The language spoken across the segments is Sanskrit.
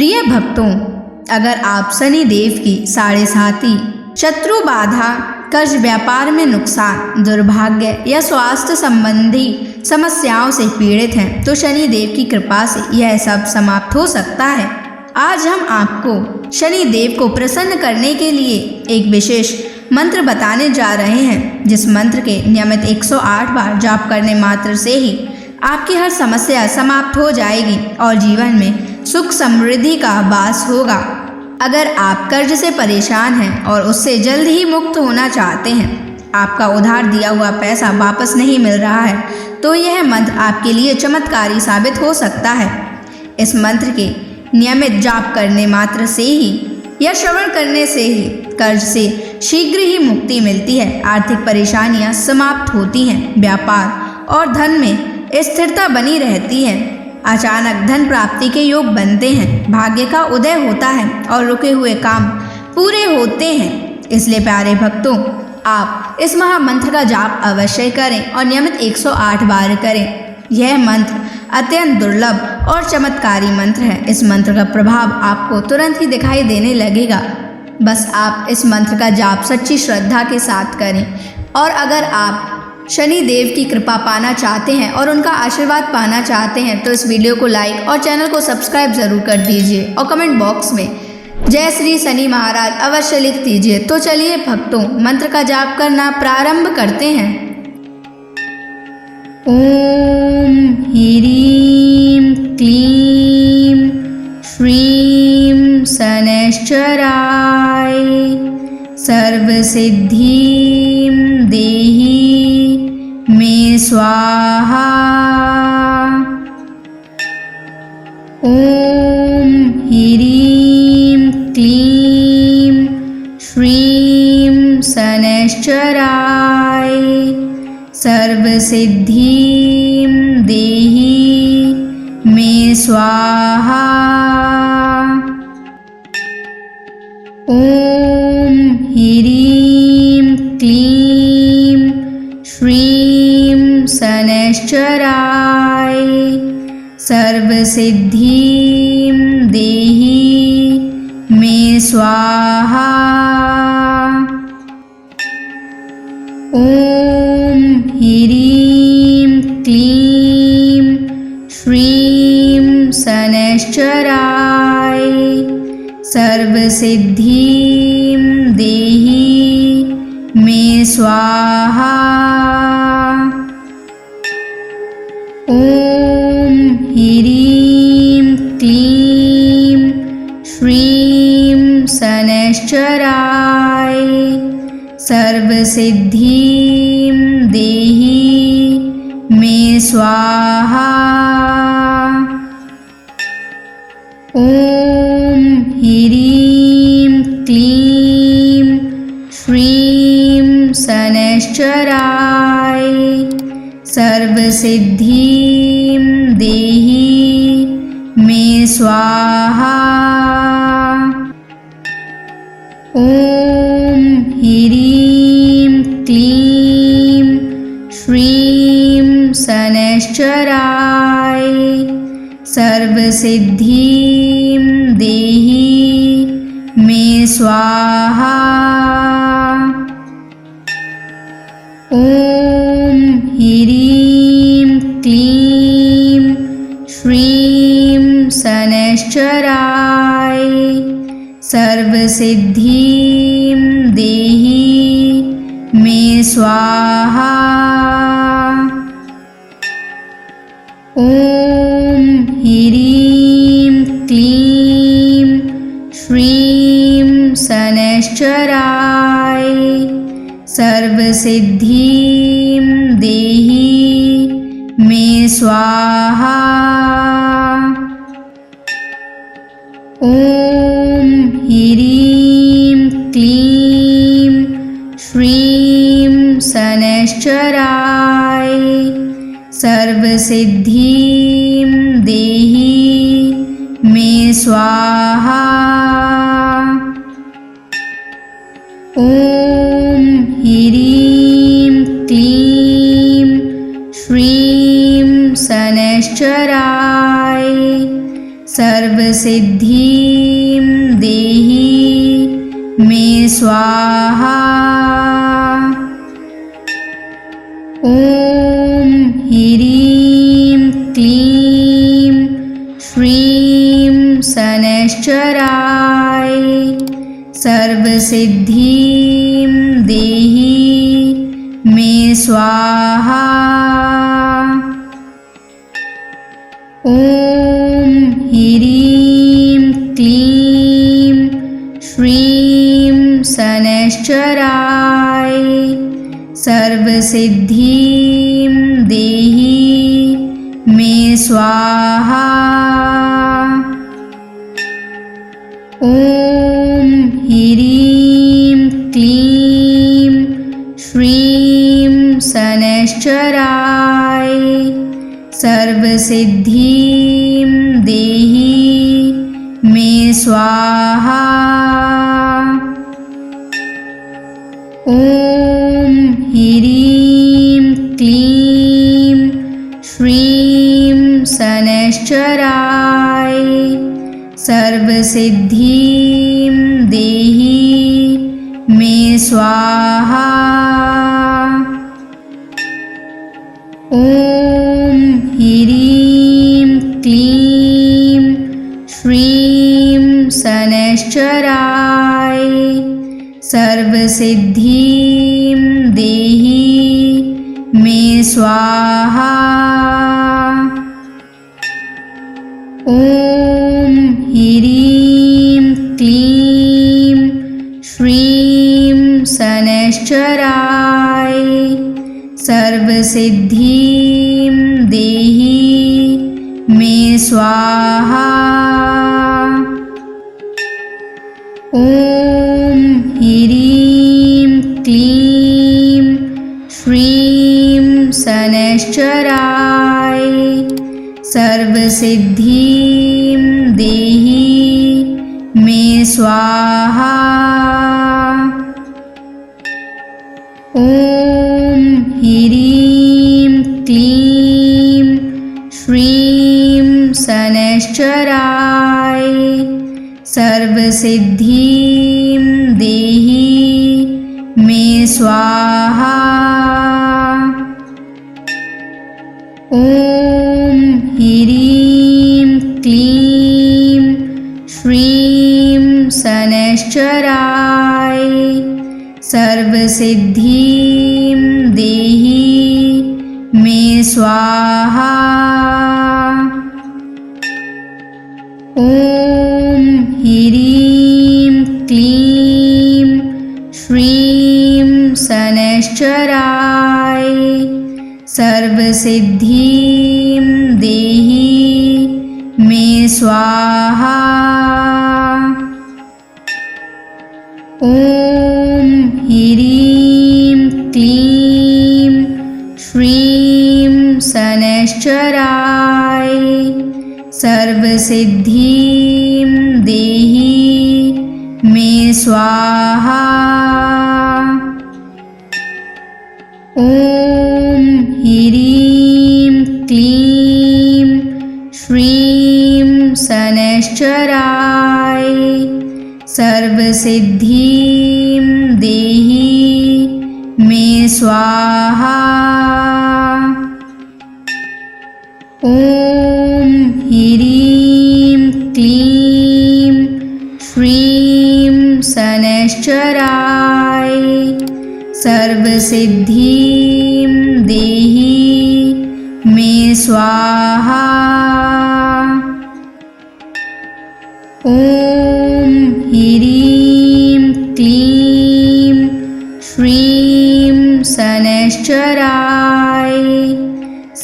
प्रिय भक्तों, अगर आप शनि देव की साढ़े साती, शत्रु बाधा, कर्ज, व्यापार में नुकसान, दुर्भाग्य या स्वास्थ्य संबंधी समस्याओं से पीड़ित हैं तो शनि देव की कृपा से यह सब समाप्त हो सकता है। आज हम आपको शनि देव को प्रसन्न करने के लिए एक विशेष मंत्र बताने जा रहे हैं, जिस मंत्र के नियमित 108 बार जाप करने मात्र से ही आपकी हर समस्या समाप्त हो जाएगी और जीवन में सुख समृद्धि का वास होगा। अगर आप कर्ज से परेशान हैं और उससे जल्द ही मुक्त होना चाहते हैं, आपका उधार दिया हुआ पैसा वापस नहीं मिल रहा है, तो यह मंत्र आपके लिए चमत्कारी साबित हो सकता है। इस मंत्र के नियमित जाप करने मात्र से ही या श्रवण करने से ही कर्ज से शीघ्र ही मुक्ति मिलती है, आर्थिक परेशानियां समाप्त होती हैं, व्यापार और धन में स्थिरता बनी रहती है, अचानक धन प्राप्ति के योग बनते हैं, भाग्य का उदय होता है और रुके हुए काम पूरे होते हैं। इसलिए प्यारे भक्तों, आप इस महामंत्र का जाप अवश्य करें और नियमित 108 बार करें। यह मंत्र अत्यंत दुर्लभ और चमत्कारी मंत्र है। इस मंत्र का प्रभाव आपको तुरंत ही दिखाई देने लगेगा। बस आप इस मंत्र का जाप सच्ची श्रद्धा के साथ करें। और अगर आप शनि देव की कृपा पाना चाहते हैं और उनका आशीर्वाद पाना चाहते हैं तो इस वीडियो को लाइक और चैनल को सब्सक्राइब जरूर कर दीजिए और कमेंट बॉक्स में जय श्री शनि महाराज अवश्य लिख दीजिए। तो चलिए भक्तों, मंत्र का जाप करना प्रारंभ करते हैं। ओम ह्रीं क्लीं श्रीं शनैश्चराय सर्वसिद्धिं देहि मे स्वाहा। ओम ह्रीं क्लीं श्रीं शनैश्चराय सर्वसिद्धिं देहि मे स्वाहा। ओम ह्रीं क्लीं श्रीं शनैश्चराय सर्वसिद्धिं देहि मे स्वाहा। ओम ह्रीं क्लीं श्रीं शनैश्चराय सर्वसिद्धिं देहि मे स्वाहा। ओम ह्रीं क्लीं श्रीं शनैश्चराय सर्वसिद्धिं देहि मे स्वाहा। ओम ह्रीं क्लीं श्रीं शनैश्चराय सर्वसिद्धिं देहि मे स्वाहा। ओम ह्रीं क्लीं श्रीं शनैश्चराय सर्वसिद्धिं देहि मे स्वाहा। ओम ह्रीं क्लीं श्रीं शनैश्चराय सर्वसिद्धिं देहि मे स्वाहा। ओम ह्रीं क्लीं श्रीं शनैश्चराय सर्वसिद्धिं देहि मे स्वाहा। ओम ह्रीं क्लीं श्रीं शनैश्चराय सर्वसिद्धिं देहि मे स्वाहा। ओम ह्रीं क्लीं श्रीं शनैश्चराय सर्वसिद्धिं देहि मे स्वाहा। ॐ ह्रीं क्लीं श्रीं शनैश्चराय सर्वसिद्धिं देहि मे स्वाहा। ॐ ह्रीं क्लीं श्रीं शनैश्चराय सर्वसिद्धिं देहि मे स्वाहा। ॐ ह्रीं क्लीं श्रीं शनैश्चराय सर्वसिद्धिं देहि मे स्वाहा। ॐ ह्रीं क्लीं श्रीं शनैश्चराय सर्वसिद्धिं देहि मे स्वाहा। ॐ ह्रीं क्लीं श्रीं शनैश्चराय सर्वसिद्धिं देहि मे स्वाहा। ॐ ह्रीं क्लीं श्रीं शनैश्चराय सर्वसिद्धिं देहि मे स्वाहा। ॐ ह्रीं क्लीं श्रीं शनैश्चराय सर्वसिद्धिं देहि मे स्वाहा। ॐ ह्रीं क्लीं श्रीं शनैश्चराय सर्वसिद्धिं देहि मे स्वाहा। ॐ ह्रीं क्लीं श्रीं शनैश्चराय सर्वसिद्धिं देहि मे स्वाहा। ॐ ह्रीं क्लीं श्रीं शनैश्चराय सर्वसिद्धिं देहि मे स्वाहा। ॐ ह्रीं क्लीं श्रीं शनैश्चराय सर्वसिद्धिं देहि मे स्वाहा। ॐ ह्रीं क्लीं श्रीं शनैश्चराय सर्वसिद्धिं देहि मे स्वाहा। ॐ ह्रीं क्लीं श्रीं शनैश्चराय सर्वसिद्धिं देहि मे स्वाहा। ॐ ह्रीं क्लीं श्रीं शनैश्चराय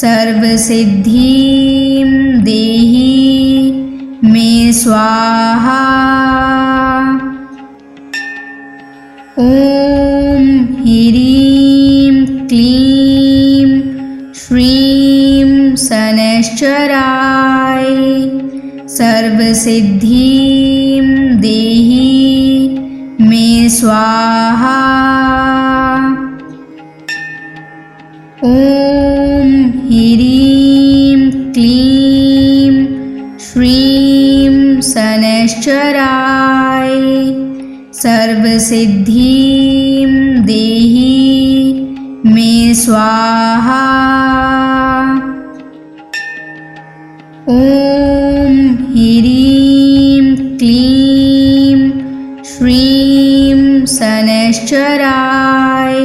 सर्वसिद्धिं देहि मे स्वाहा। ॐ ह्रीं क्लीं श्रीं शनैश्चराय सर्वसिद्धिं देहि मे स्वाहा। ॐ ह्रीं क्लीं श्रीं शनैश्चराय सर्वसिद्धिं देहि मे स्वाहा। ॐ ह्रीं क्लीं श्रीं शनैश्चराय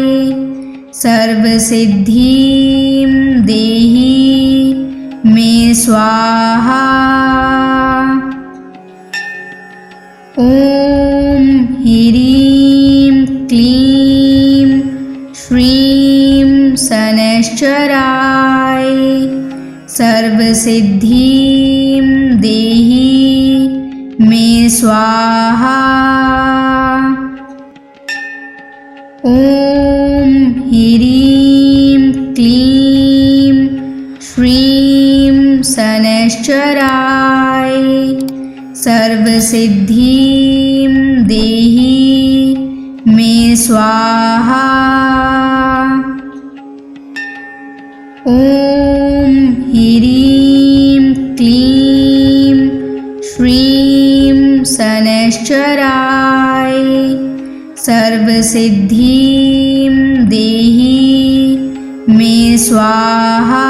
सर्वसिद्धिं देहि मे स्वाहा। ॐ ह्रीं क्लीं श्रीं शनैश्चराय सर्वसिद्धिं देहि मे स्वाहा। ॐ ह्रीं क्लीं श्रीं शनैश्चराय सर्वसिद्धिं देहि मे स्वाहा। ॐ ह्रीं क्लीं श्रीं शनैश्चराय सर्वसिद्धिं देहि मे स्वाहा।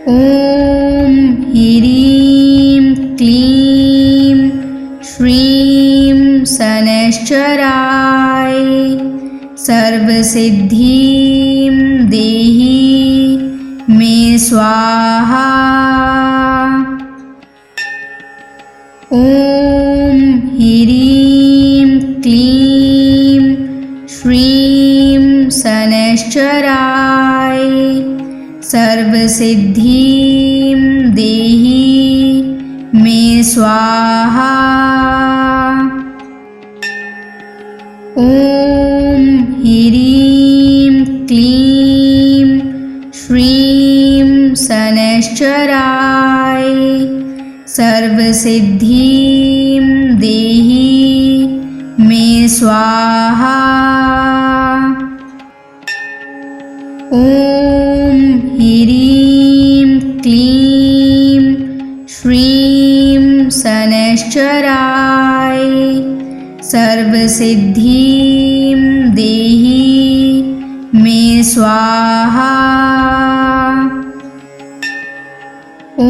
ॐ ह्रीं क्लीं श्रीं शनैश्चराय सर्वसिद्धिं देहि मे स्वाहा। ॐ ह्रीं क्लीं श्रीं शनैश्चराय सर्वसिद्धिं देहि मे स्वाहा। ॐ ह्रीं क्लीं श्रीं शनैश्चराय सर्वसिद्धिं देहि मे स्वाहा। ॐ ह्रीं क्लीं श्रीं शनैश्चराय सर्वसिद्धिं देहि मे स्वाहा। ॐ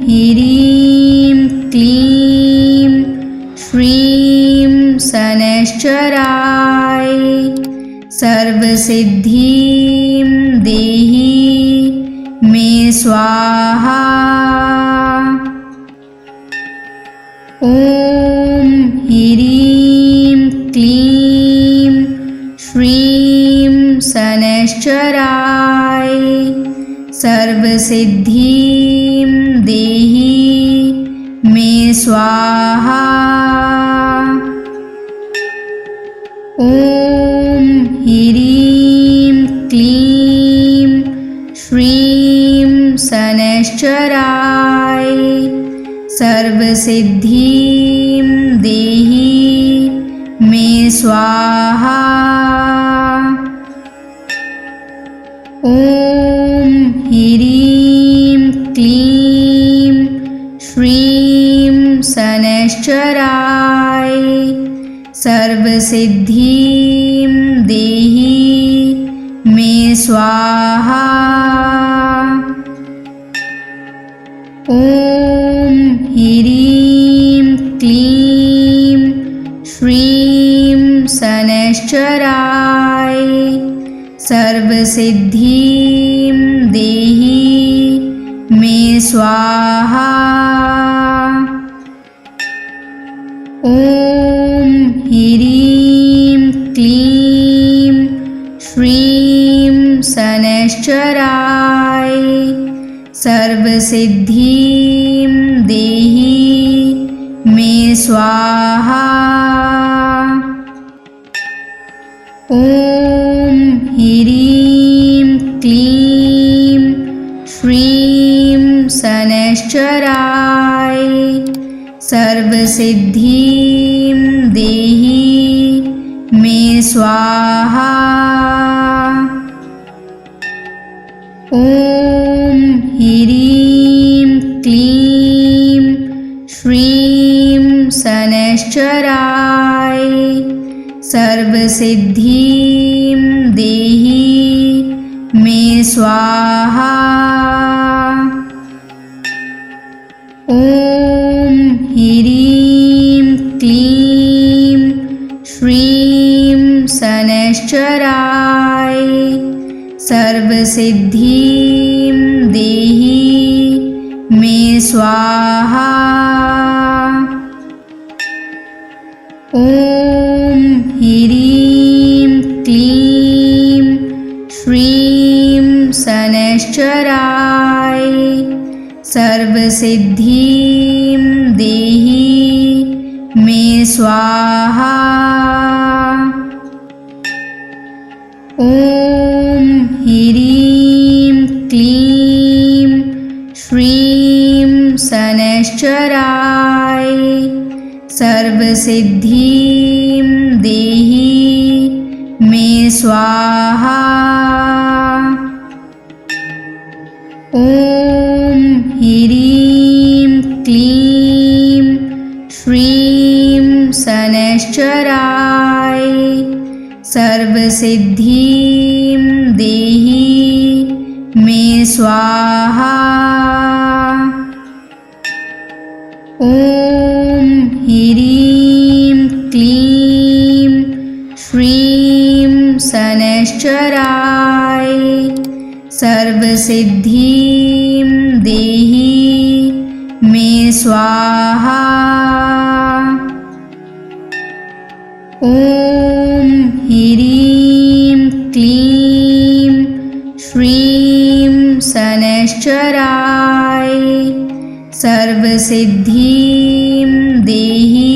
ह्रीं क्लीं श्रीं शनैश्चराय सर्वसिद्धिं देहि मे स्वाहा। ॐ ह्रीं क्लीं श्रीं शनैश्चराय सर्वसिद्धिं देहि मे स्वाहा। ॐ ह्रीं क्लीं श्रीं शनैश्चराय सर्वसिद्धिं देहि मे स्वाहा। ॐ ह्रीं क्लीं श्रीं शनैश्चराय सर्वसिद्धिं देहि मे स्वाहा। ॐ ह्रीं क्लीं श्रीं शनैश्चराय सर्वसिद्धिं देहि मे स्वाहा। ॐ ह्रीं क्लीं श्रीं शनैश्चराय सर्वसिद्धिं देहि मे स्वाहा। ॐ ह्रीं क्लीं श्रीं शनैश्चराय सर्वसिद्धिं देहि मे स्वाहा। ॐ ह्रीं क्लीं श्रीं शनैश्चराय सर्वसिद्धिं देहि मे स्वाहा। ॐ ह्रीं क्लीं श्रीं शनैश्चराय सर्वसिद्धिं देहि मे स्वाहा। ॐ ह्रीं क्लीं श्रीं शनैश्चराय सर्वसिद्धिं देहि मे स्वाहा। ॐ ह्रीं क्लीं श्रीं शनैश्चराय सर्वसिद्धिं देहि मे स्वाहा। ॐ ह्रीं क्लीं श्रीं शनैश्चराय सर्वसिद्धिं देहि मे स्वाहा। ॐ ह्रीं क्लीं श्रीं शनैश्चराय सर्वसिद्धिं देहि मे स्वाहा। ॐ ह्रीं क्लीं श्रीं शनैश्चराय सर्वसिद्धिं देहि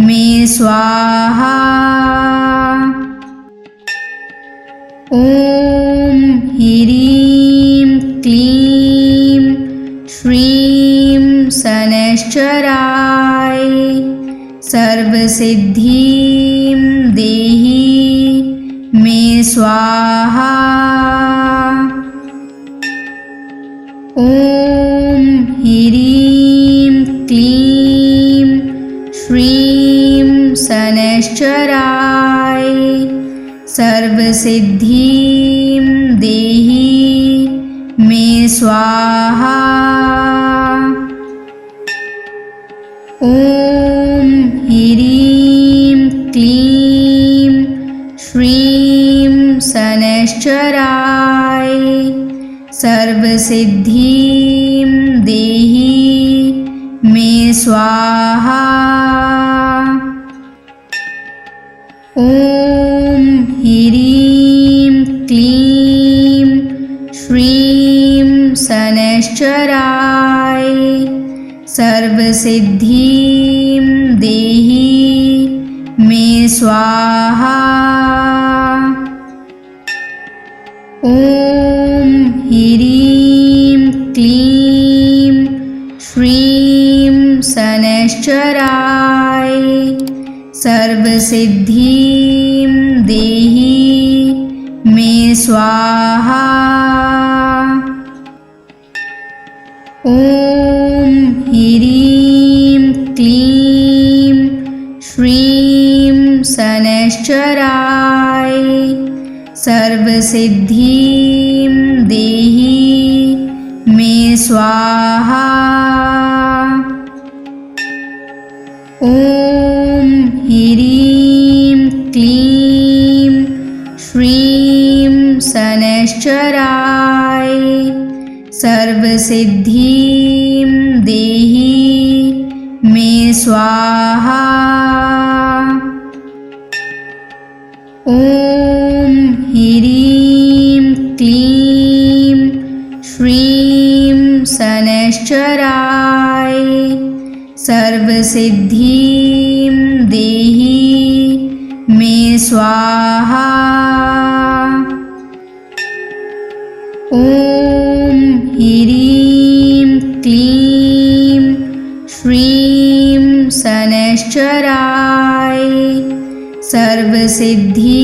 मे स्वाहा। ॐ ह्रीं क्लीं श्रीं शनैश्चराय सर्वसिद्धिं देहि मे स्वाहा। ॐ ह्रीं क्लीं श्रीं शनैश्चराय सर्वसिद्धिं देहि मे स्वाहा। ॐ ह्रीं क्लीं श्रीं शनैश्चराय सर्वसिद्धिं देहि मे स्वाहा। ॐ ह्रीं क्लीं श्रीं शनैश्चराय सर्वसिद्धिं देहि मे स्वाहा। ॐ ह्रीं क्लीं श्रीं शनैश्चराय सर्वसिद्धिं देहि मे स्वाहा। ॐ ह्रीं क्लीं श्रीं शनैश्चराय सर्वसिद्धिं देहि मे स्वाहा। ॐ ह्रीं क्लीं श्रीं शनैश्चराय सर्वसिद्धिं देहि मे स्वाहा। ॐ ह्रीं क्लीं श्रीं शनैश्चराय सर्वसिद्धिं देहि मे स्वाहा। ॐ ह्रीं क्लीं श्रीं शनैश्चराय सर्वसिद्धिं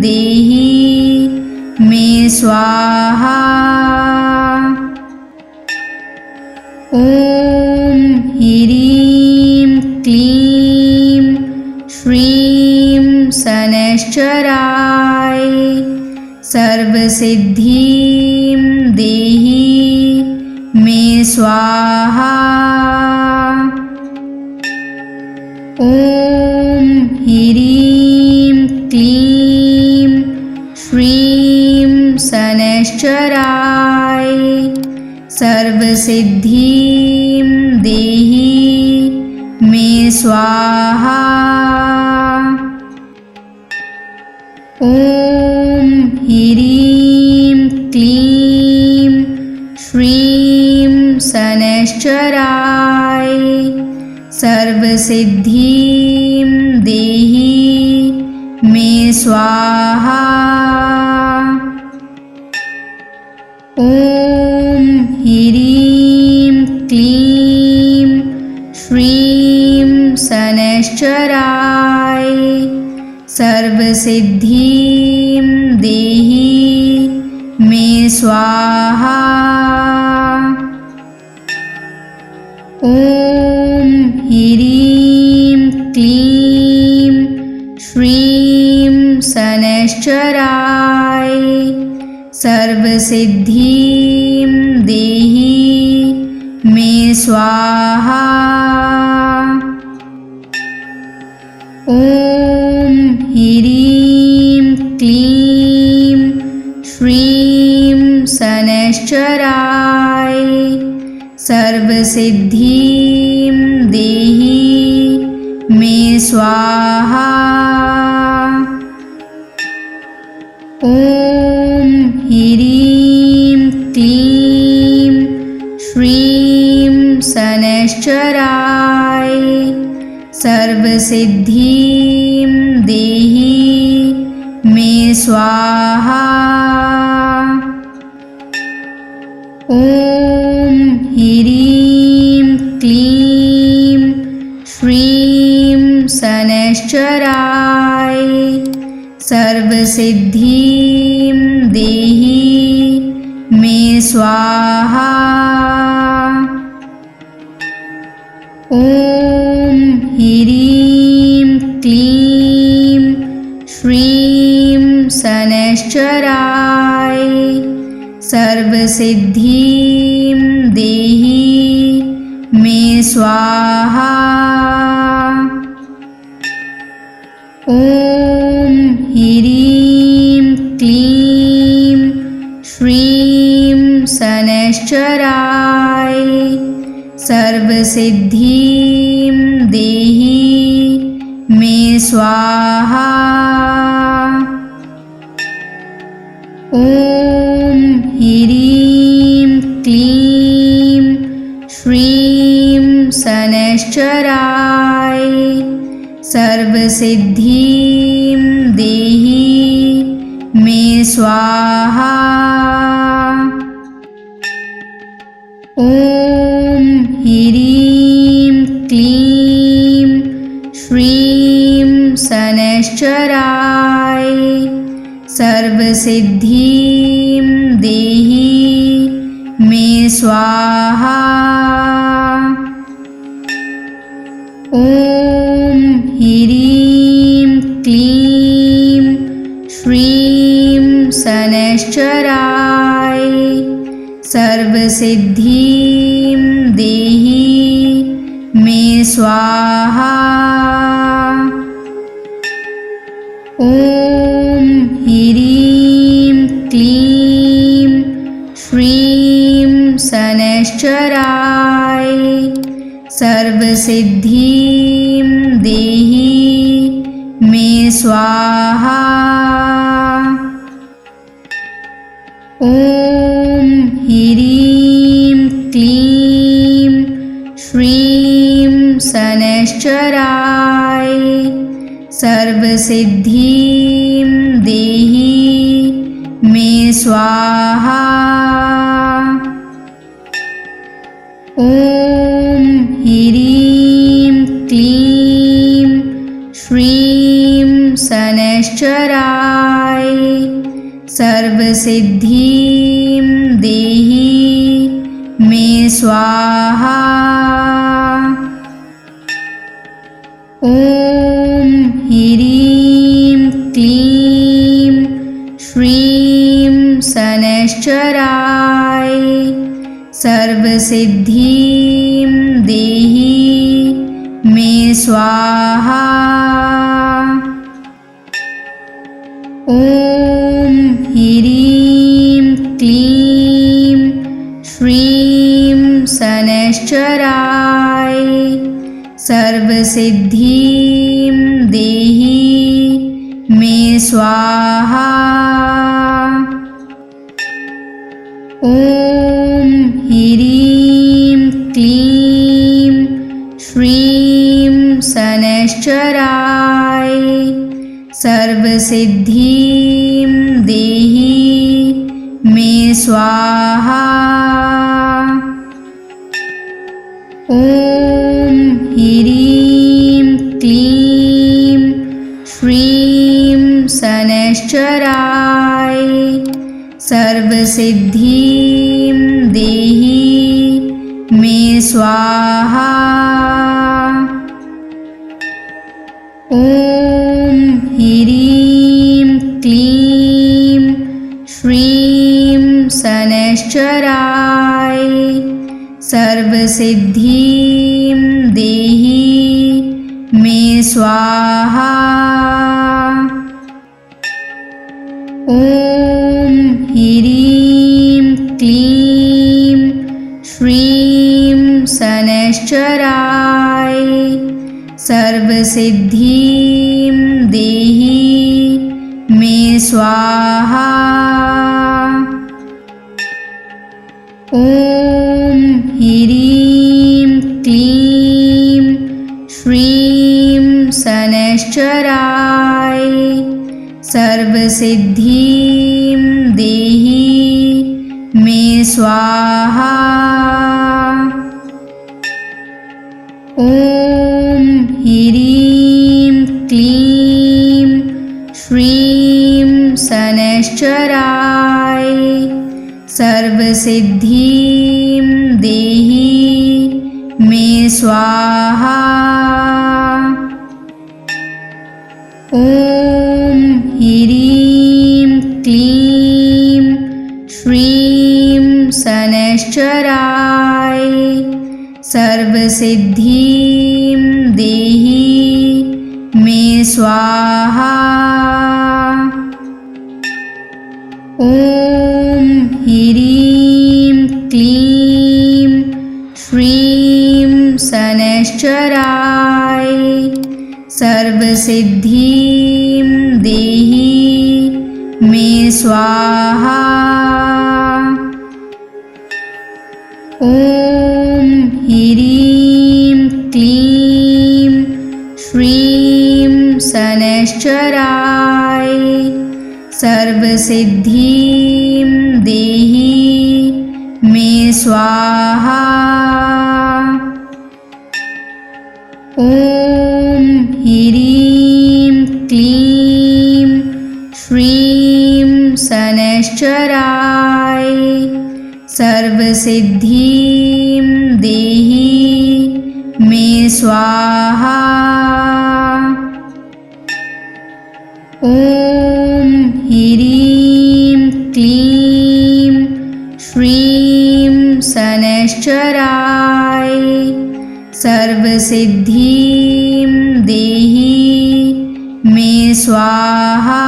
देहि मे स्वाहा। ॐ ॐ ह्रीं क्लीं श्रीं शनैश्चराय सर्वसिद्धिं देहि मे स्वाहा। ॐ ह्रीं क्लीं श्रीं शनैश्चराय सर्वसिद्धिं देहि मे स्वाहा। ॐ ह्रीं क्लीं श्रीं शनैश्चराय सर्वसिद्धिं देहि मे स्वाहा। ॐ ह्रीं क्लीं श्रीं शनैश्चराय सर्वसिद्धिं देहि मे स्वाहा। ॐ ह्रीं क्लीं श्रीं शनैश्चराय सर्वसिद्धिं देहि मे स्वाहा। ॐ ह्रीं क्लीं श्रीं शनैश्चराय सर्वसिद्धिं देहि मे स्वाहा। ॐ ह्रीं क्लीं श्रीं शनैश्चराय सर्वसिद्धिं देहि मे स्वाहा। ॐ ह्रीं क्लीं श्रीं शनैश्चराय सर्वसिद्धिं देहि मे स्वाहा। ॐ ह्रीं क्लीं श्रीं शनैश्चराय सर्वसिद्धिं देहि मे स्वाहा। ॐ ह्रीं क्लीं श्रीं शनैश्चराय सर्वसिद्धिं देहि मे स्वाहा। ॐ ह्रीं क्लीं श्रीं शनैश्चराय सर्वसिद्धिं देहि मे स्वाहा। ॐ ह्रीं क्लीं श्रीं शनैश्चराय सर्वसिद्धिं देहि मे स्वाहा। ॐ ह्रीं क्लीं श्रीं शनैश्चराय सर्वसिद्धिं देहि मे स्वाहा। ॐ ह्रीं क्लीं श्रीं शनैश्चराय सर्वसिद्धिं देहि मे स्वाहा। ॐ ह्रीं क्लीं श्रीं शनैश्चराय सर्वसिद्धिं देहि मे स्वाहा। ॐ ह्रीं क्लीं श्रीं शनैश्चराय सर्वसिद्धिं देहि मे स्वाहा। ॐ ह्रीं क्लीं श्रीं शनैश्चराय सर्वसिद्धिं देहि मे स्वाहा। ॐ ह्रीं क्लीं श्रीं शनैश्चराय सर्वसिद्धिं देहि मे स्वाहा। ॐ ह्रीं क्लीं श्रीं शनैश्चराय सर्वसिद्धिं देहि मे स्वाहा। ॐ ह्रीं क्लीं श्रीं शनैश्चराय सर्वसिद्धिं देहि मे स्वाहा। ॐ ह्रीं क्लीं श्रीं शनैश्चराय सर्वसिद्धिं देहि मे स्वाहा। ॐ ह्रीं क्लीं श्रीं शनैश्चराय सर्वसिद्धिं देहि मे स्वाहा। ॐ ह्रीं क्लीं श्रीं शनैश्चराय सर्वसिद्धिं देहि मे स्वाहा। ॐ ह्रीं क्लीं श्रीं शनैश्चराय सर्वसिद्धिं देहि मे स्वाहा। ॐ ह्रीं क्लीं श्रीं शनैश्चराय सर्वसिद्धिं देहि मे स्वाहा। ॐ ह्रीं क्लीं श्रीं शनैश्चराय सर्वसिद्धिं देहि मे स्वाहा। ॐ ह्रीं क्लीं श्रीं शनैश्चराय सर्वसिद्धिं देहि मे स्वाहा। ॐ ह्रीं क्लीं श्रीं शनैश्चराय सर्वसिद्धिं देहि मे स्वाहा। ॐ ह्रीं क्लीं श्रीं शनैश्चराय सर्वसिद्धिं देहि मे स्वाहा।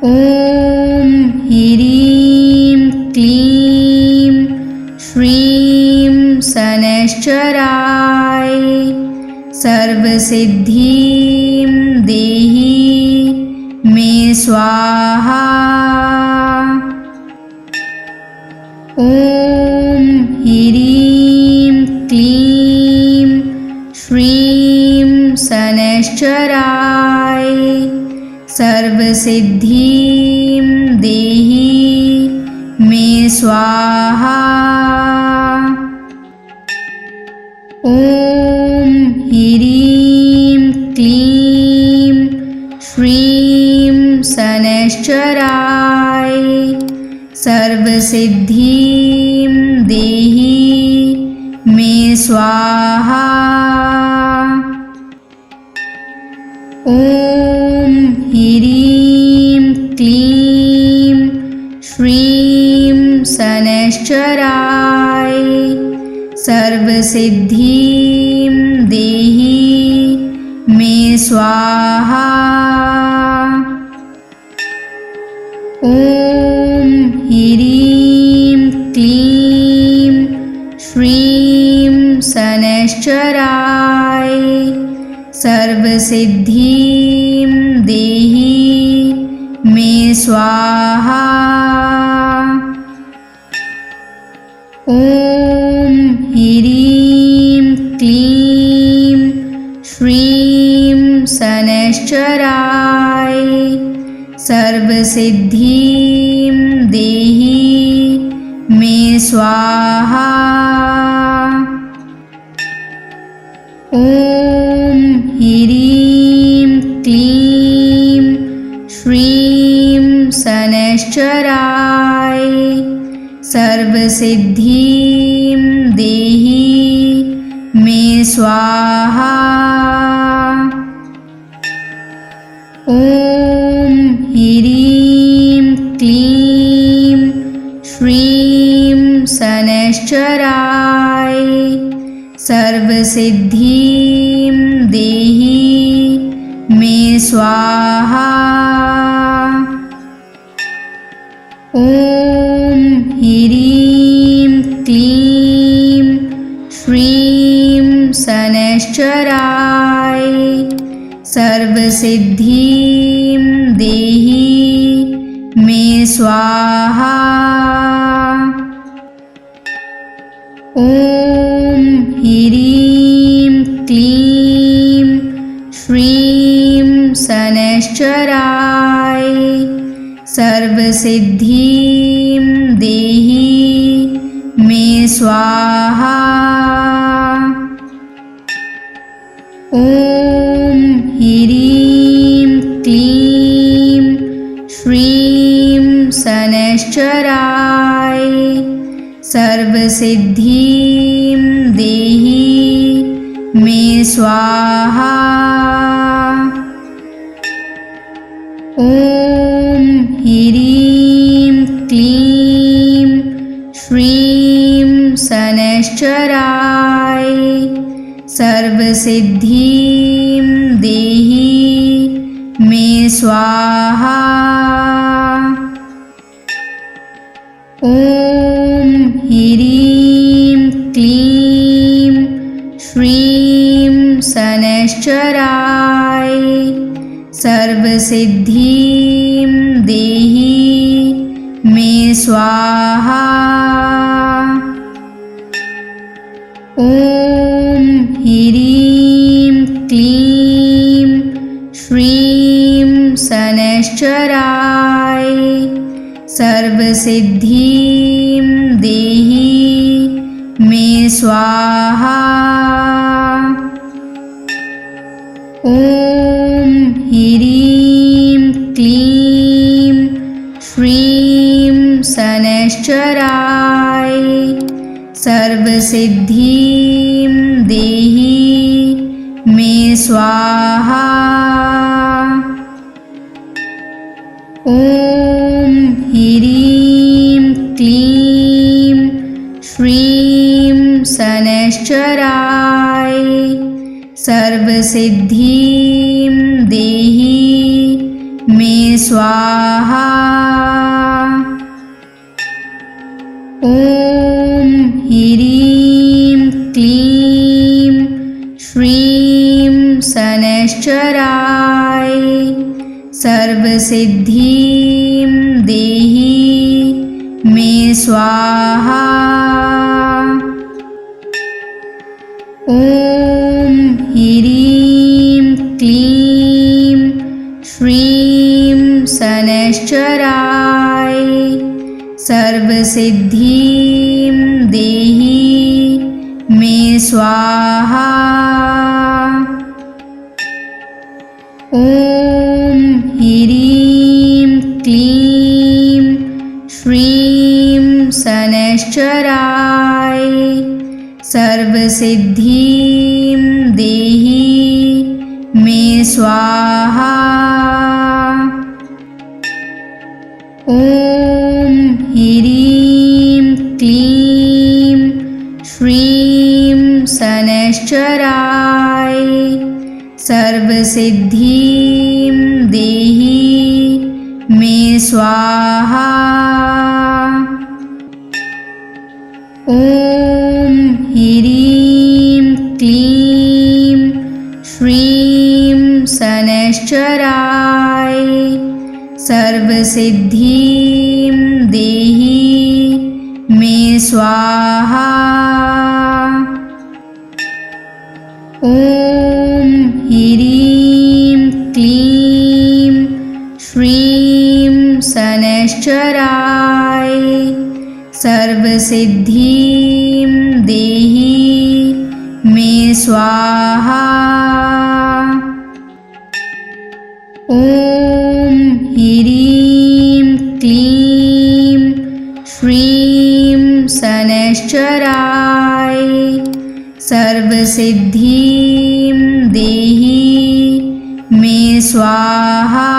ॐ ह्रीं क्लीं श्रीं शनैश्चराय सर्वसिद्धिं देहि मे स्वाहा। ॐ ह्रीं क्लीं श्रीं शनैश्चराय सर्वसिद्धिं देहि मे स्वाहा। ॐ ह्रीं क्लीं श्रीं शनैश्चराय सर्वसिद्धिं देहि मे स्वाहा। ॐ ह्रीं क्लीं श्रीं शनैश्चराय सर्वसिद्धिं देहि मे स्वाहा। ॐ ह्रीं क्लीं श्रीं शनैश्चराय सर्वसिद्धिं देहि मे स्वाहा। ॐ ह्रीं क्लीं श्रीं शनैश्चराय सर्वसिद्धिं देहि मे स्वाहा। ॐ ह्रीं क्लीं श्रीं शनैश्चराय सर्वसिद्धिं देहि मे स्वाहा। ॐ ह्रीं क्लीं श्रीं शनैश्चराय सर्वसिद्धिं देहि मे स्वाहा। ॐ ह्रीं क्लीं श्रीं शनैश्चराय सर्वसिद्धिं देहि मे स्वाहा। ॐ ह्रीं क्लीं श्रीं शनैश्चराय सर्वसिद्धिं देहि मे स्वाहा। ॐ ह्रीं क्लीं श्रीं शनैश्चराय सर्वसिद्धिं देहि मे स्वाहा। ॐ ह्रीं क्लीं श्रीं शनैश्चराय सर्वसिद्धिं देहि मे स्वाहा। ॐ ह्रीं क्लीं श्रीं शनैश्चराय सर्वसिद्धिं देहि मे स्वाहा। ॐ ह्रीं क्लीं श्रीं शनैश्चराय सर्वसिद्धिं देहि मे स्वाहा। ॐ ह्रीं क्लीं श्रीं शनैश्चराय सर्वसिद्धिं देहि मे स्वाहा। ॐ ह्रीं क्लीं श्रीं शनैश्चराय सर्वसिद्धिं देहि मे स्वाहा। ॐ ह्रीं क्लीं श्रीं शनैश्चराय सर्वसिद्धिं देहि मे स्वाहा। ॐ ह्रीं क्लीं श्रीं शनैश्चराय सर्वसिद्धिं देहि मे स्वाहा। ॐ ह्रीं क्लीं श्रीं शनैश्चराय सर्वसिद्धिं देहि मे स्वाहा। ॐ ह्रीं क्लीं श्रीं शनैश्चराय सर्वसिद्धिं देहि मे स्वाहा। ॐ ह्रीं क्लीं श्रीं शनैश्चराय सर्वसिद्धिं देहि मे स्वाहा। ॐ ह्रीं क्लीं श्रीं शनैश्चराय सर्वसिद्धिं देहि मे स्वाहा। ॐ ह्रीं क्लीं श्रीं शनैश्चराय सर्वसिद्धिं देहि मे स्वाहा।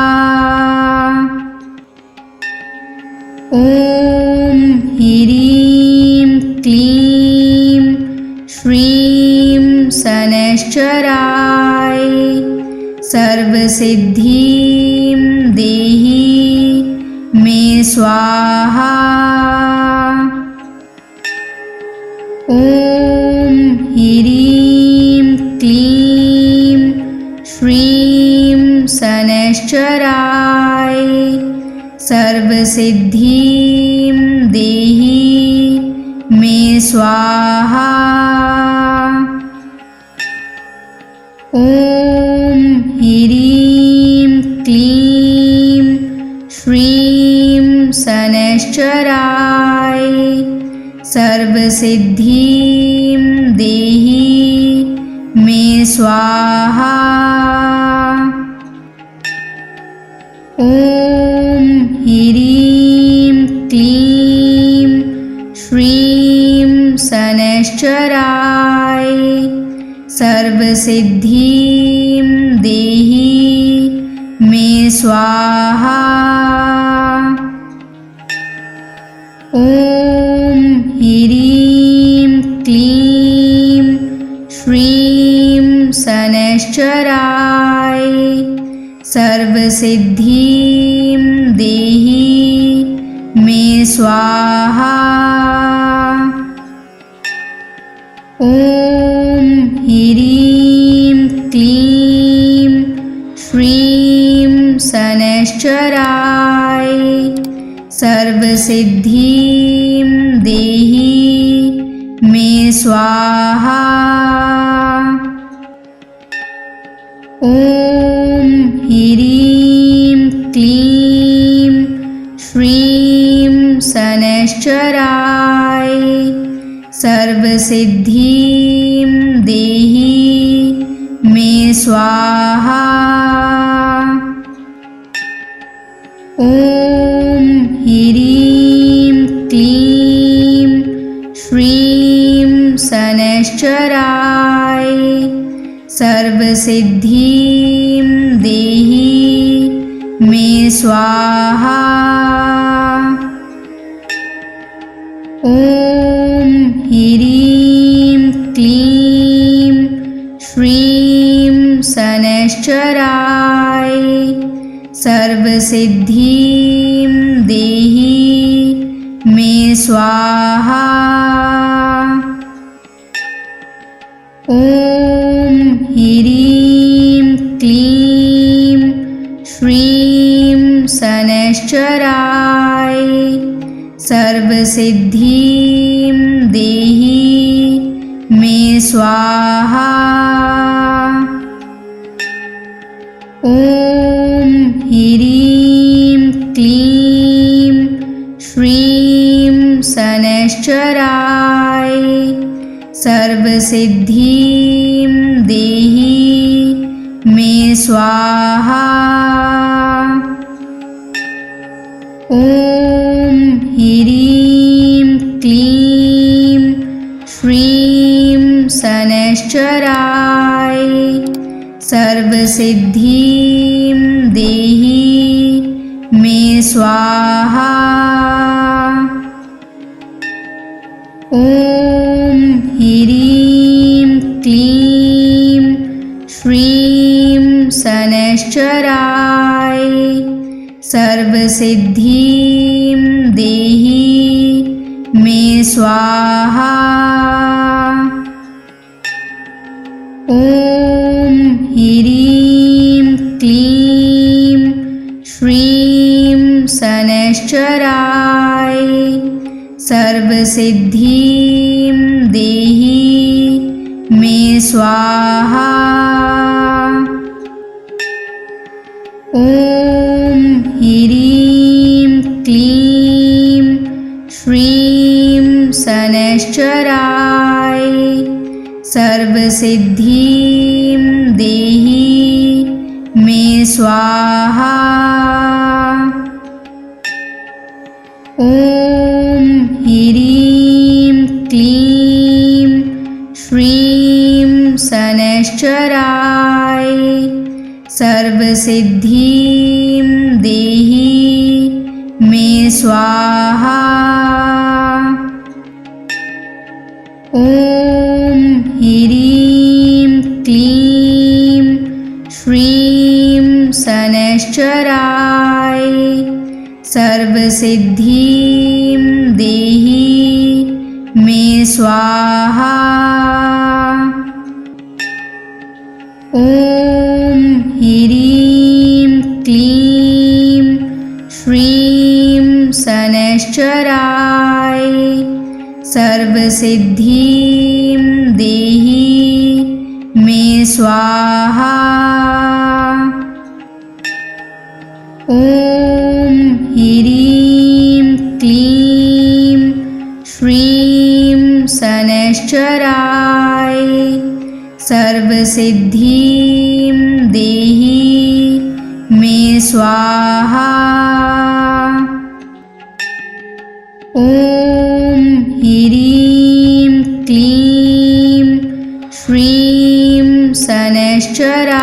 ॐ ह्रीं क्लीं श्रीं शनैश्चराय सर्वसिद्धिं देहि मे स्वाहा। ॐ ह्रीं क्लीं श्रीं शनैश्चराय सर्वसिद्धिं देहि मे स्वाहा। ॐ ह्रीं क्लीं श्रीं शनैश्चराय सर्वसिद्धिं देहि मे स्वाहा। ॐ ह्रीं क्लीं श्रीं शनैश्चराय सर्वसिद्धिं देहि मे स्वाहा। ॐ ह्रीं क्लीं श्रीं शनैश्चराय सर्वसिद्धिं देहि मे स्वाहा। ॐ ह्रीं क्लीं श्रीं शनैश्चराय सर्वसिद्धिं देहि मे स्वाहा। ॐ ह्रीं क्लीं श्रीं शनैश्चराय सर्वसिद्धिं देहि मे स्वाहा। ॐ ह्रीं क्लीं श्रीं शनैश्चराय सर्वसिद्धिं देहि मे स्वाहा। ॐ ह्रीं क्लीं श्रीं शनैश्चराय सर्वसिद्धिं देहि मे स्वाहा। ॐ ह्रीं क्लीं श्रीं शनैश्चराय सर्वसिद्धिं देहि मे स्वाहा। ॐ ह्रीं क्लीं श्रीं शनैश्चराय सर्वसिद्धिं देहि मे स्वाहा। ॐ ह्रीं क्लीं शनैश्चराय सर्वसिद्धिं देहि मे स्वाहा। ॐ ह्रीं क्लीं श्रीं शनैश्चराय सर्वसिद्धिं देहि मे स्वाहा। ॐ ह्रीं क्लीं श्रीं शनैश्चराय सर्वसिद्धिं देहि मे स्वाहा। ॐ ह्रीं क्लीं श्रीं शनैश्चराय सर्वसिद्धिं देहि मे स्वाहा। ॐ ह्रीं क्लीं श्रीं शनैश्चराय सर्वसिद्धिं देहि मे स्वाहा। ॐ ह्रीं क्लीं श्रीं शनैश्चराय सर्वसिद्धिं देहि मे स्वाहा। ॐ ह्रीं क्लीं श्रीं शनैश्चराय सर्वसिद्धिं देहि मे स्वाहा। ॐ ह्रीं क्लीं श्रीं शनैश्चराय सर्वसिद्धिं देहि मे स्वाहा। ॐ ह्रीं क्लीं श्रीं शनैश्चराय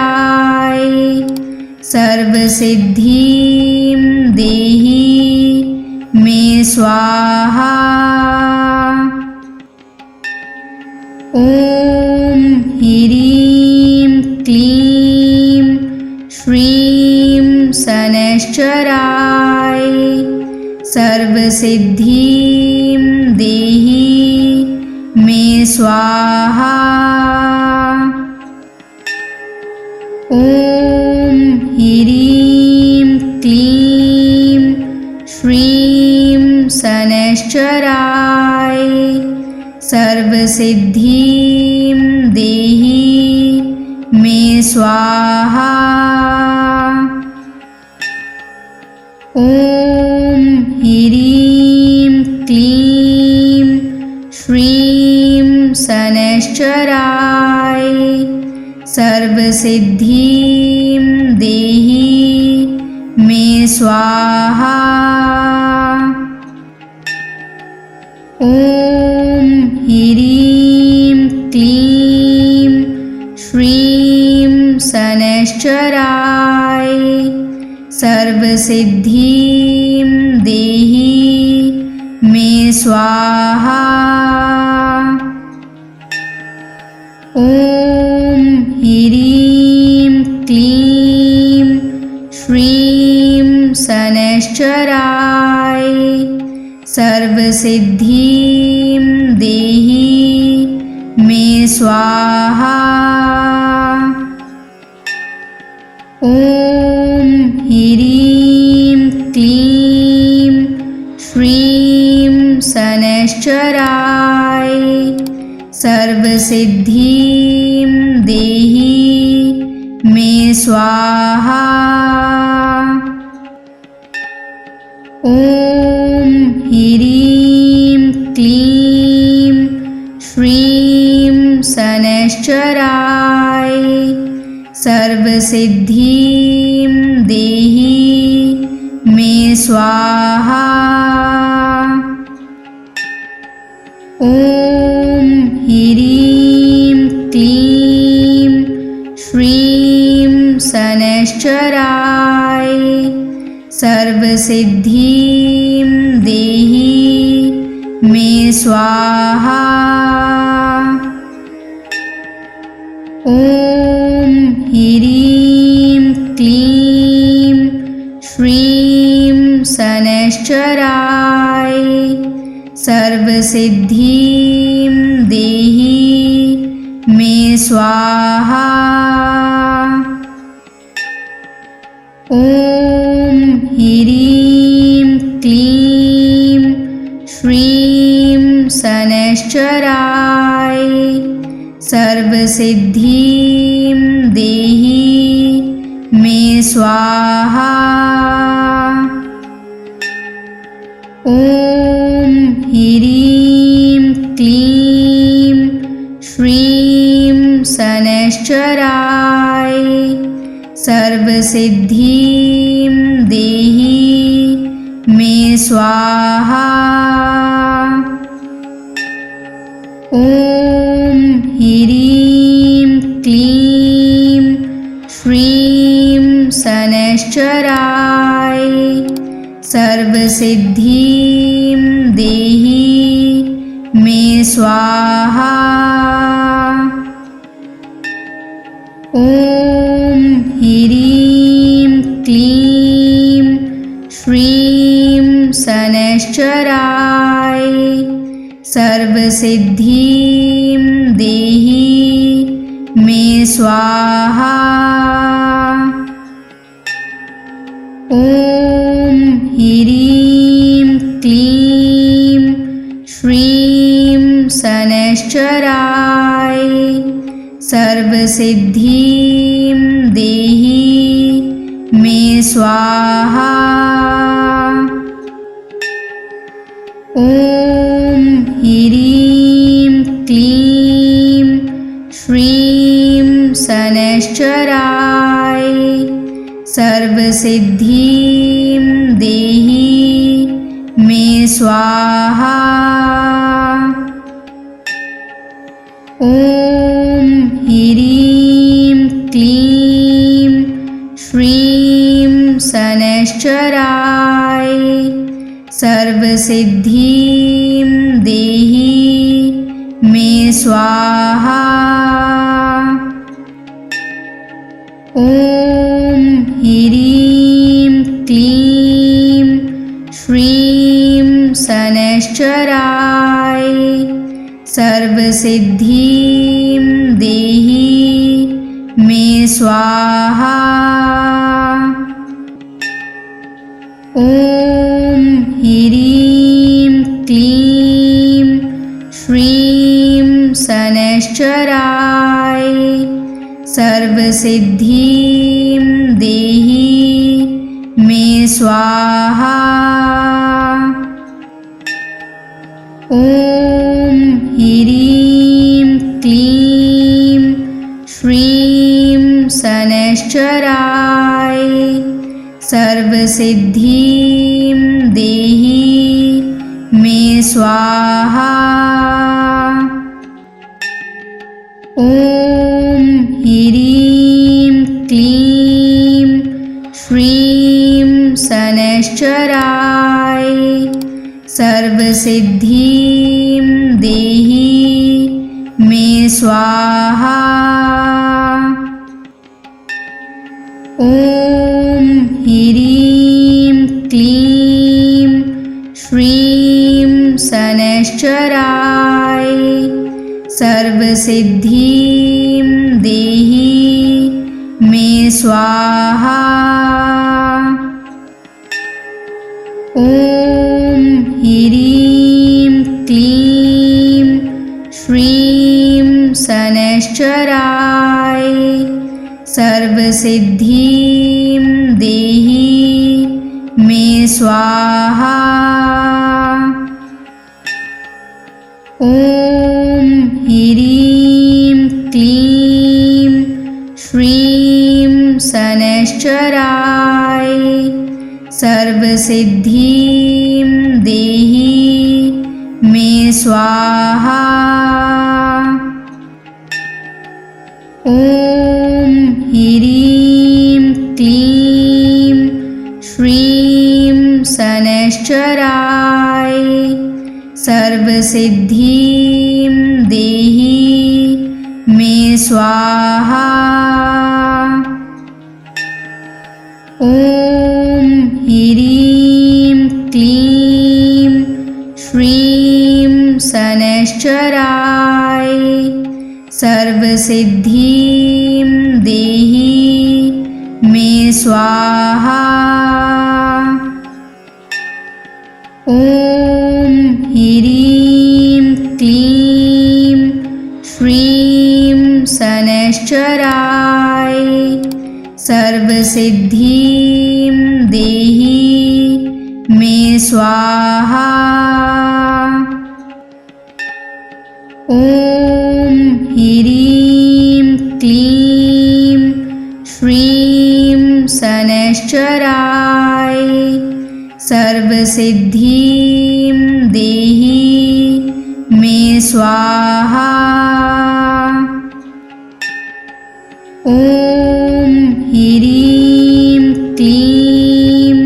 सर्वसिद्धिं देहि मे स्वाहा। ॐ ह्रीं क्लीं श्रीं शनैश्चराय सर्वसिद्धिं देहि मे स्वाहा। ॐ ह्रीं क्लीं श्रीं शनैश्चराय सर्वसिद्धिं देहि मे स्वाहा। ॐ ह्रीं क्लीं श्रीं शनैश्चराय सर्वसिद्धिं देहि मे स्वाहा। ॐ ह्रीं क्लीं श्रीं शनैश्चराय सर्वसिद्धिं देहि मे स्वाहा। ॐ ह्रीं क्लीं श्रीं शनैश्चराय सर्वसिद्धिं देहि मे स्वाहा। ॐ ह्रीं क्लीं श्रीं शनैश्चराय सर्वसिद्धिं देहि मे स्वाहा। ॐ ह्रीं क्लीं श्रीं शनैश्चराय सर्वसिद्धिं देहि मे स्वाहा। ॐ ह्रीं क्लीं शनैश्चराय सर्वसिद्धिं देहि मे स्वाहा। ॐ ह्रीं क्लीं श्रीं शनैश्चराय सर्वसिद्धिं देहि मे स्वाहा। ॐ ह्रीं क्लीं श्रीं शनैश्चराय सर्वसिद्धिं देहि मे स्वाहा। ॐ ह्रीं क्लीं श्रीं शनैश्चराय सर्वसिद्धिं देहि मे स्वाहा। ॐ ह्रीं क्लीं श्रीं शनैश्चराय सर्वसिद्धिं देहि मे स्वाहा। ॐ ह्रीं क्लीं श्रीं शनैश्चराय सर्वसिद्धिं देहि मे स्वाहा। ॐ ह्रीं क्लीं श्रीं शनैश्चराय सर्वसिद्धिं देहि मे स्वाहा। ॐ ह्रीं क्लीं श्रीं शनैश्चराय सर्वसिद्धिं देहि मे स्वाहा। ॐ ह्रीं क्लीं श्रीं शनैश्चराय सर्वसिद्धिं देहि मे स्वाहा। ॐ ह्रीं क्लीं श्रीं शनैश्चराय सर्वसिद्धिं देहि मे स्वाहा। ॐ ह्रीं क्लीं श्रीं शनैश्चराय सर्वसिद्धिं देहि मे स्वाहा। ॐ ह्रीं क्लीं श्रीं शनैश्चराय सर्वसिद्धिं देहि मे स्वाहा। ॐ ह्रीं क्लीं श्रीं शनैश्चराय सर्वसिद्धिं देहि मे स्वाहा। ॐ ह्रीं क्लीं श्रीं शनैश्चराय सर्वसिद्धिं देहि मे स्वाहा। ॐ ह्रीं क्लीं श्रीं शनैश्चराय सर्वसिद्धिं देहि मे स्वाहा। ॐ ह्रीं क्लीं श्रीं शनैश्चराय सर्वसिद्धिं देहि मे स्वाहा। ॐ ह्रीं क्लीं श्रीं शनैश्चराय सर्वसिद्धिं देहि मे स्वाहा। ॐ ह्रीं क्लीं श्रीं शनैश्चराय सर्वसिद्धिं देहि मे स्वाहा। ॐ ह्रीं क्लीं श्रीं शनैश्चराय सर्वसिद्धिं देहि मे स्वाहा। ॐ ह्रीं क्लीं श्रीं शनैश्चराय सर्वसिद्धिं देहि मे स्वाहा। ॐ ह्रीं क्लीं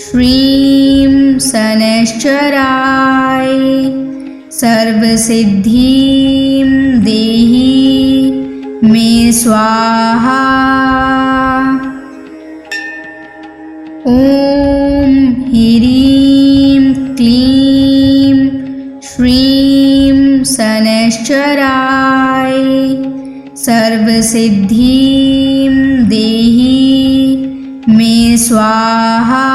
श्रीं शनैश्चराय सर्वसिद्धिं देहि मे स्वाहा। ॐ ह्रीं क्लीं श्रीं शनैश्चराय सर्वसिद्धिं देहि मे स्वाहा।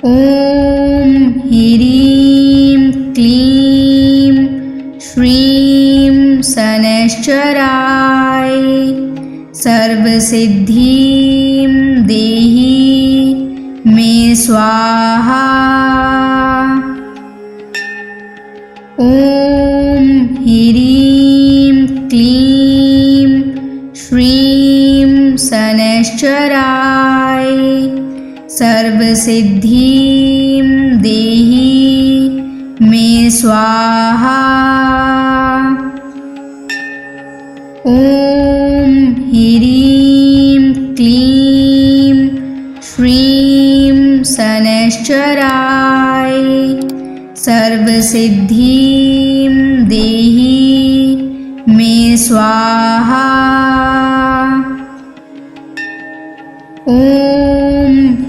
ॐ ह्रीं क्लीं श्रीं शनैश्चराय सर्वसिद्धिं देहि मे स्वाहा। ॐ ह्रीं क्लीं श्रीं शनैश्चराय सर्वसिद्धिं देहि मे स्वाहा। ॐ ह्रीं क्लीं श्रीं शनैश्चराय सर्वसिद्धिं देहि मे स्वाहा। ॐ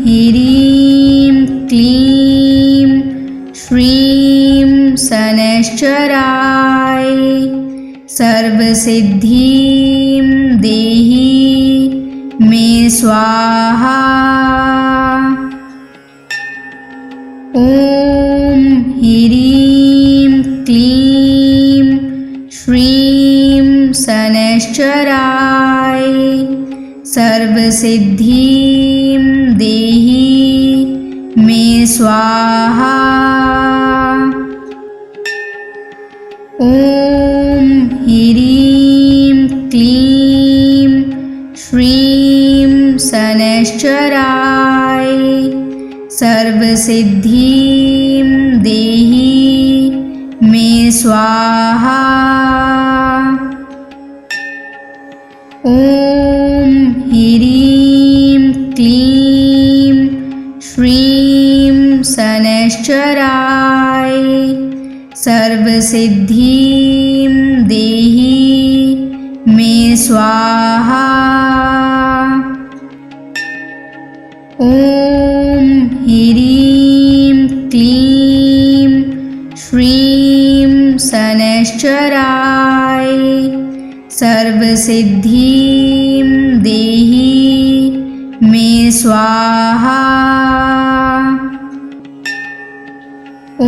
ह्रीं क्लीं श्रीं शनैश्चराय सर्वसिद्धिं देहि मे स्वाहा। ॐ ह्रीं क्लीं श्रीं शनैश्चराय सर्वसिद्धिं देहि मे स्वाहा। ॐ ह्रीं क्लीं श्रीं शनैश्चराय सर्वसिद्धिं देहि मे स्वाहा। ॐ ह्रीं क्लीं श्रीं शनैश्चराय सर्वसिद्धिं देहि मे स्वाहा। ॐ ह्रीं क्लीं श्रीं शनैश्चराय सर्वसिद्धिं देहि मे स्वाहा। ॐ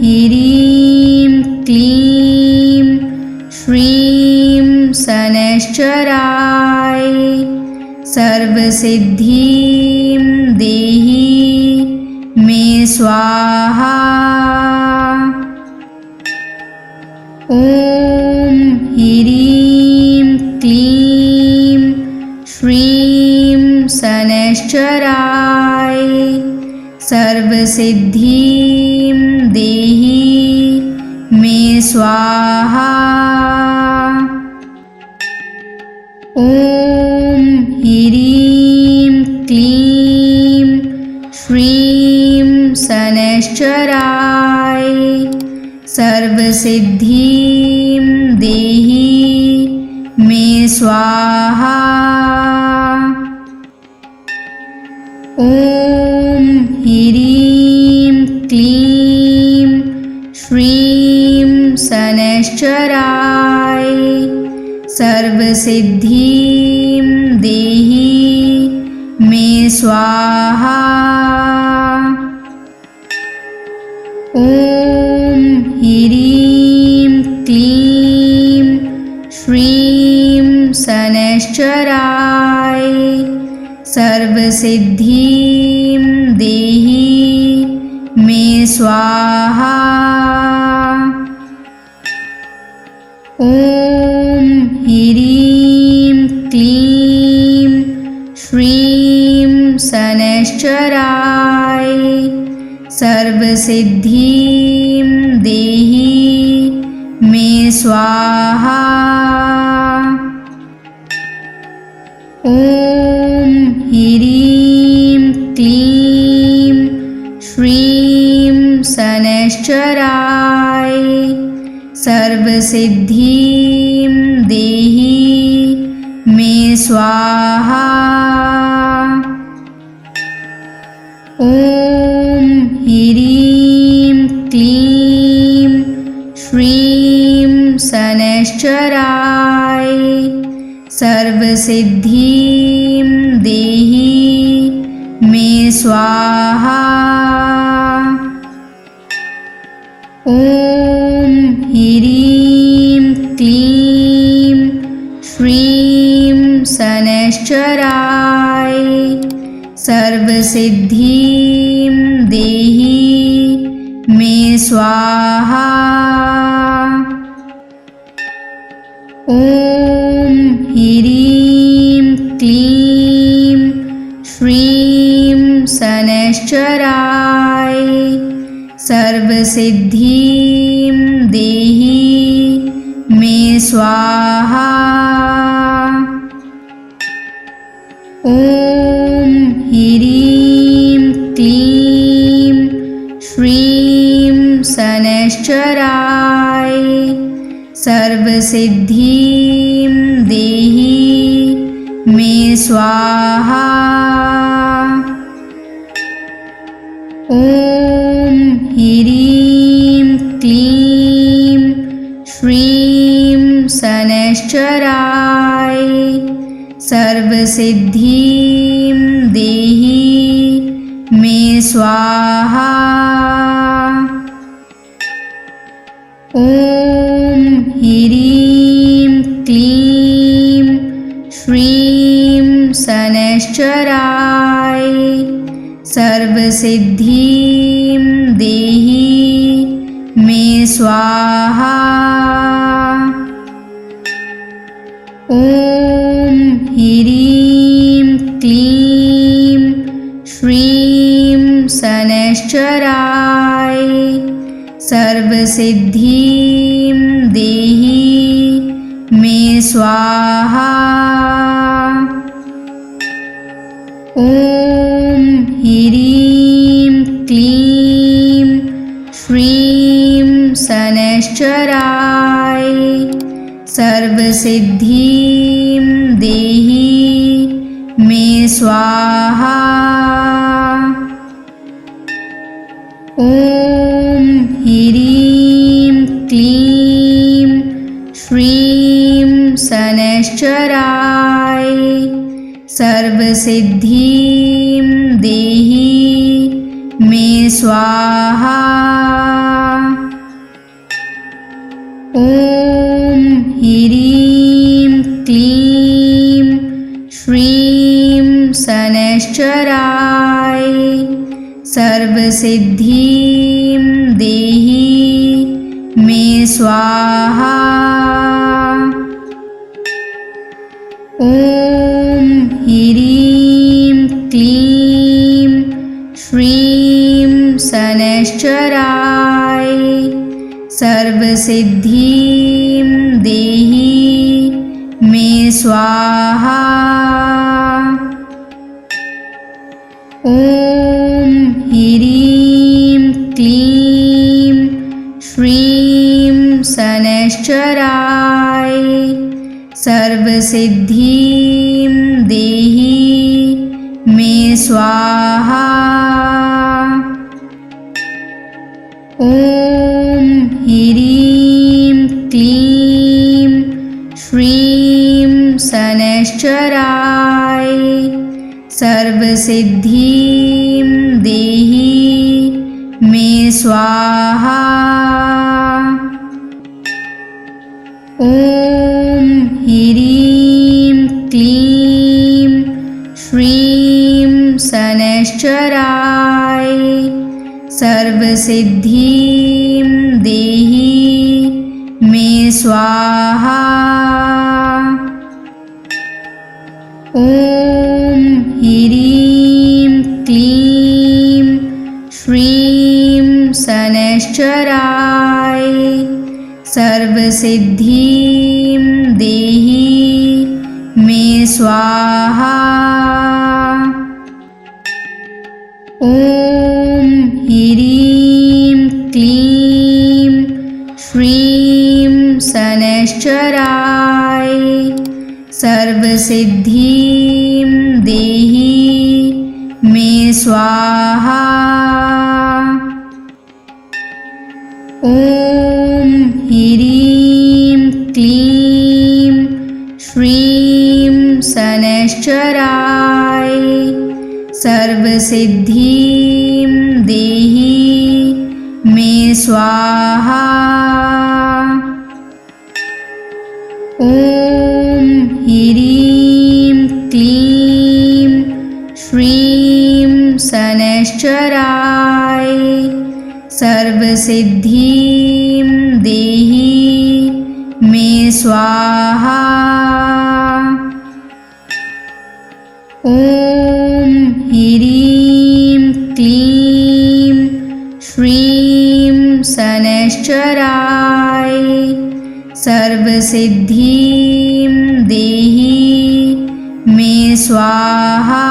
ह्रीं क्लीं श्रीं शनैश्चराय सर्वसिद्धिं देहि मे स्वाहा। ॐ ह्रीं क्लीं श्रीं शनैश्चराय सर्वसिद्धिं देहि मे स्वाहा। ॐ ॐ ह्रीं क्लीं श्रीं शनैश्चराय सर्वसिद्धिं देहि मे स्वाहा। ॐ ह्रीं क्लीं श्रीं शनैश्चराय सर्वसिद्धिं देहि मे स्वाहा। ॐ ह्रीं क्लीं श्रीं शनैश्चराय सर्वसिद्धिं देहि मे स्वाहा। ॐ ह्रीं क्लीं श्रीं शनैश्चराय सर्वसिद्धिं देहि मे स्वाहा। ॐ ह्रीं क्लीं श्रीं शनैश्चराय सर्वसिद्धिं देहि मे स्वाहा। ॐ ह्रीं क्लीं श्रीं शनैश्चराय सर्वसिद्धिं देहि मे स्वाहा। ॐ ह्रीं क्लीं श्रीं शनैश्चराय सर्वसिद्धिं देहि मे स्वाहा। ॐ ह्रीं क्लीं श्रीं शनैश्चराय सर्वसिद्धिं देहि मे स्वाहा। ॐ ह्रीं क्लीं श्रीं शनैश्चराय सर्वसिद्धिं देहि मे स्वाहा। ॐ ह्रीं क्लीं श्रीं शनैश्चराय सर्वसिद्धिं देहि मे स्वाहा। ॐ ह्रीं क्लीं श्रीं शनैश्चराय सर्वसिद्धिं देहि मे स्वाहा। ॐ ह्रीं क्लीं श्रीं शनैश्चराय सर्वसिद्धिं देहि मे स्वाहा। ॐ ह्रीं क्लीं श्रीं शनैश्चराय सर्वसिद्धिं देहि मे स्वाहा। ॐ ह्रीं क्लीं श्रीं शनैश्चराय सर्वसिद्धिं देहि मे स्वाहा। ॐ ह्रीं क्लीं श्रीं शनैश्चराय सर्वसिद्धिं देहि मे स्वाहा। ॐ ह्रीं क्लीं श्रीं शनैश्चराय सर्वसिद्धिं देहि मे स्वाहा। ॐ ह्रीं क्लीं श्रीं शनैश्चराय सर्वसिद्धिं देहि मे स्वाहा। ॐ ह्रीं क्लीं श्रीं शनैश्चराय सर्वसिद्धिं देहि मे स्वाहा। ॐ ह्रीं क्लीं श्रीं शनैश्चराय सर्वसिद्धिं देहि मे स्वाहा। ॐ ह्रीं क्लीं श्रीं शनैश्चराय सर्वसिद्धिं देहि मे स्वाहा। ॐ ह्रीं क्लीं श्रीं शनैश्चराय सर्वसिद्धिं देहि मे स्वाहा। ॐ ह्रीं क्लीं श्रीं शनैश्चराय सर्वसिद्धिं देहि मे स्वाहा। ॐ ह्रीं क्लीं श्रीं शनैश्चराय सर्वसिद्धिं देहि मे स्वाहा। ॐ ह्रीं क्लीं श्रीं शनैश्चराय सर्वसिद्धिं देहि मे स्वाहा।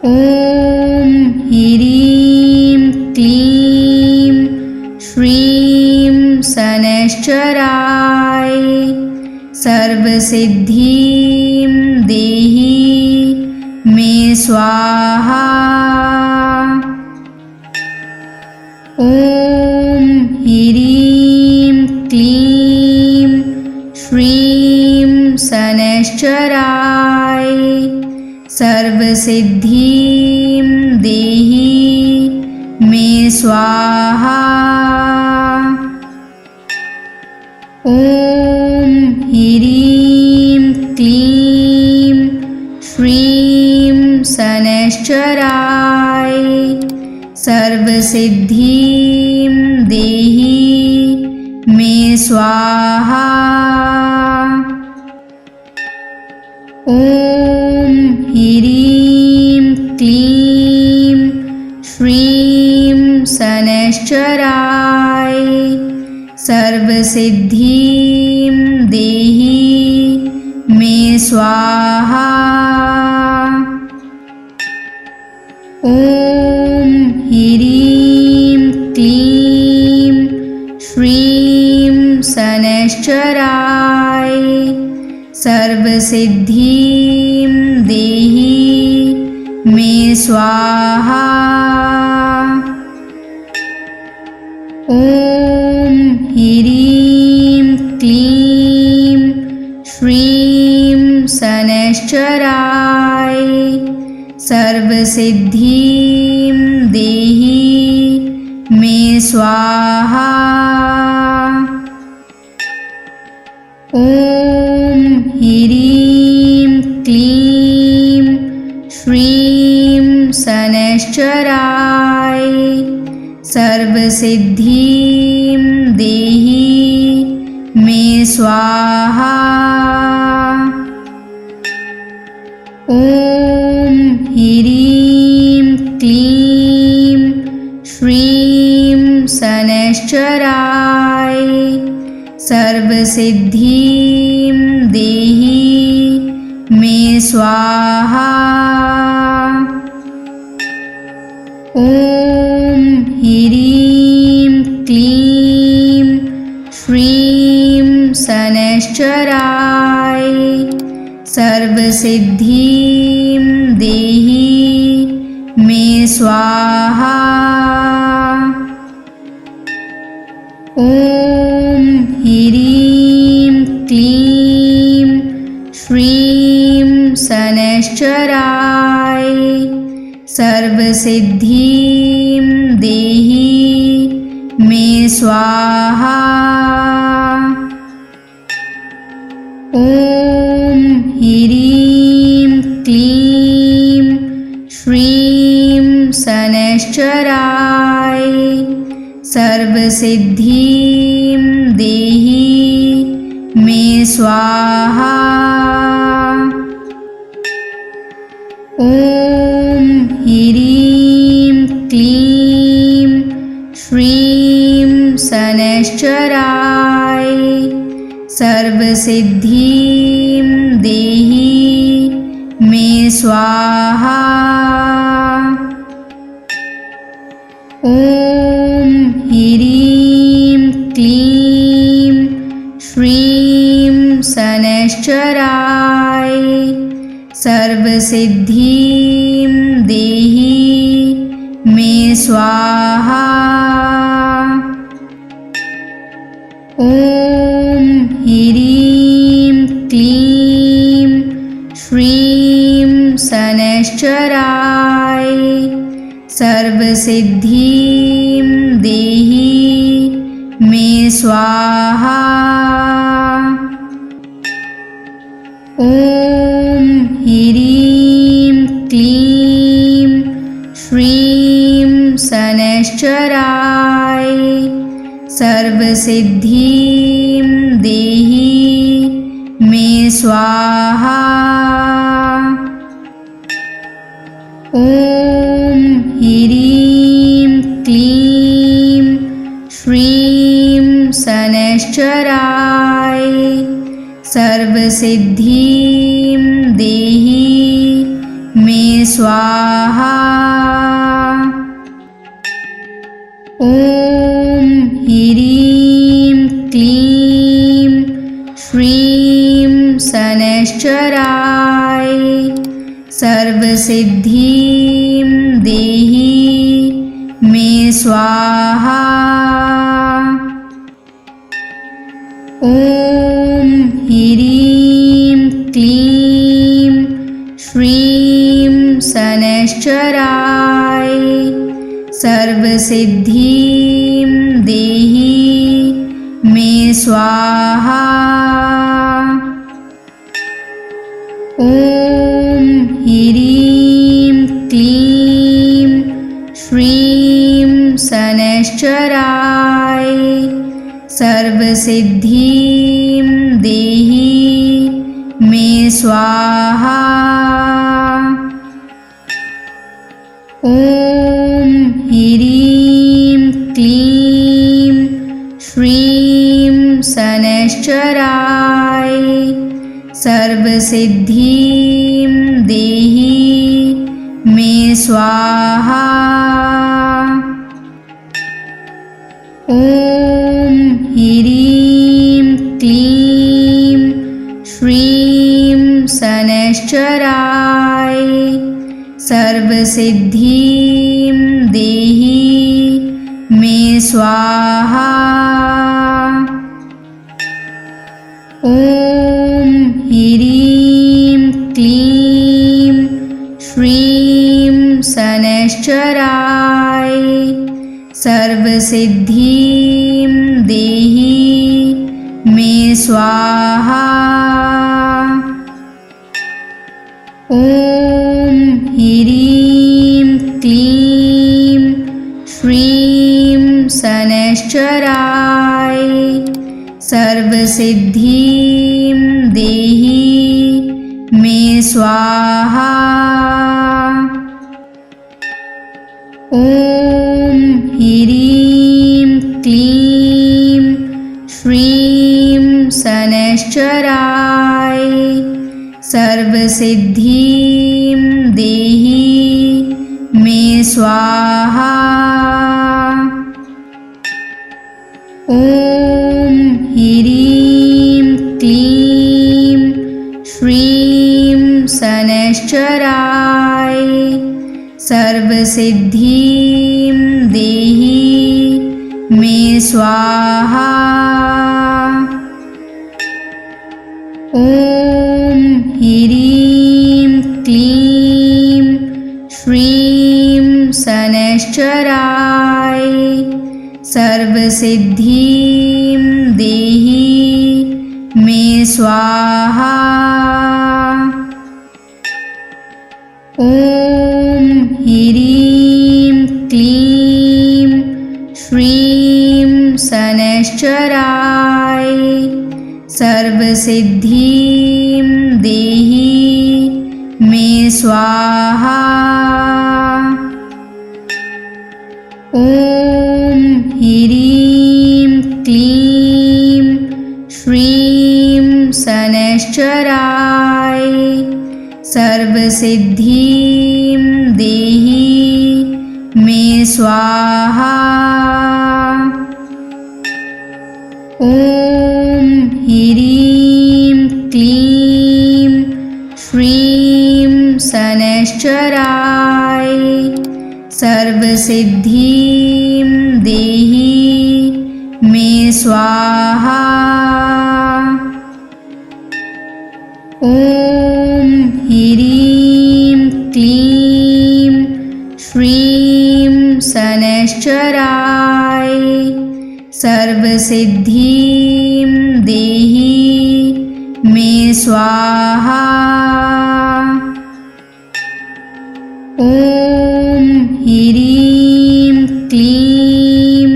ॐ ह्रीं क्लीं श्रीं शनैश्चराय सर्वसिद्धिं देहि मे स्वाहा। ॐ ह्रीं क्लीं श्रीं शनैश्चराय सर्वसिद्धिं देहि मे स्वाहा। ॐ ह्रीं क्लीं श्रीं शनैश्चराय सर्वसिद्धिं देहि मे स्वाहा। ॐ ह्रीं क्लीं श्रीं शनैश्चराय सर्वसिद्धिं देहि मे स्वाहा। ॐ ह्रीं क्लीं श्रीं शनैश्चराय सर्वसिद्धिं देहि मे स्वाहा। ॐ ह्रीं क्लीं श्रीं शनैश्चराय सर्वसिद्धिं देहि मे स्वाहा। ॐ ह्रीं क्लीं श्रीं शनैश्चराय सर्वसिद्धिं देहि मे स्वाहा। ॐ ह्रीं क्लीं श्रीं शनैश्चराय सर्वसिद्धिं सर्वसिद्धिं देहि मे स्वाहा। ॐ ह्रीं क्लीं श्रीं शनैश्चराय सर्वसिद्धिं देहि मे स्वाहा। ॐ ह्रीं क्लीं श्रीं शनैश्चराय सर्वसिद्धिं देहि मे स्वाहा। ॐ ह्रीं क्लीं श्रीं शनैश्चराय सर्वसिद्धिं देहि मे स्वाहा। ॐ ह्रीं क्लीं श्रीं शनैश्चराय सर्वसिद्धिं देहि मे स्वाहा। ॐ ह्रीं क्लीं श्रीं शनैश्चराय सर्वसिद्धिं देहि मे स्वाहा। ॐ ह्रीं क्लीं श्रीं शनैश्चराय सर्वसिद्धिं देहि मे स्वाहा। ॐ ह्रीं क्लीं श्रीं शनैश्चराय सर्वसिद्धिं देहि मे स्वाहा। ॐ ह्रीं क्लीं श्रीं शनैश्चराय सर्वसिद्धिं देहि मे स्वाहा। ॐ ह्रीं क्लीं श्रीं शनैश्चराय सर्वसिद्धिं देहि मे स्वाहा। ॐ ह्रीं क्लीं श्रीं शनैश्चराय सर्वसिद्धिं देहि मे स्वाहा। ॐ ह्रीं क्लीं श्रीं शनैश्चराय सर्वसिद्धिं देहि मे स्वाहा। ॐ ह्रीं क्लीं श्रीं शनैश्चराय सर्वसिद्धिं देहि मे स्वाहा। ॐ ह्रीं क्लीं श्रीं शनैश्चराय सर्वसिद्धिं देहि मे स्वाहा। ॐ ह्रीं क्लीं श्रीं शनैश्चराय सर्वसिद्धिं देहि मे स्वाहा। ॐ ह्रीं क्लीं श्रीं शनैश्चराय सर्वसिद्धिं देहि मे स्वाहा। ॐ ह्रीं क्लीं श्रीं शनैश्चराय सर्वसिद्धिं देहि मे स्वाहा। ॐ ह्रीं क्लीं श्रीं शनैश्चराय सर्वसिद्धिं देहि मे स्वाहा। ॐ ह्रीं क्लीं श्रीं शनैश्चराय सर्वसिद्धिं देहि मे स्वाहा। ॐ ह्रीं क्लीं श्रीं शनैश्चराय सर्वसिद्धिं देहि मे स्वाहा। ॐ ह्रीं क्लीं श्रीं शनैश्चराय सर्वसिद्धिं देहि मे स्वाहा। ॐ ह्रीं क्लीं श्रीं शनैश्चराय सर्वसिद्धिं देहि मे स्वाहा। ॐ ह्रीं क्लीं श्रीं शनैश्चराय सर्वसिद्धिं देहि मे स्वाहा। ॐ ह्रीं क्लीं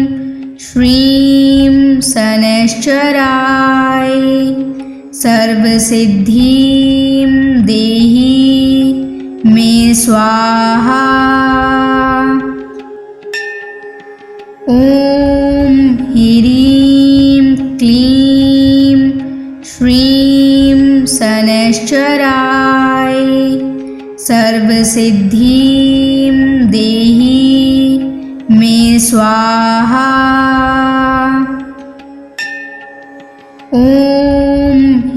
श्रीं शनैश्चराय सर्वसिद्धिं देहि मे स्वाहा। ॐ ह्रीं क्लीं श्रीं शनैश्चराय सर्वसिद्धिं देहि मे स्वाहा। ॐ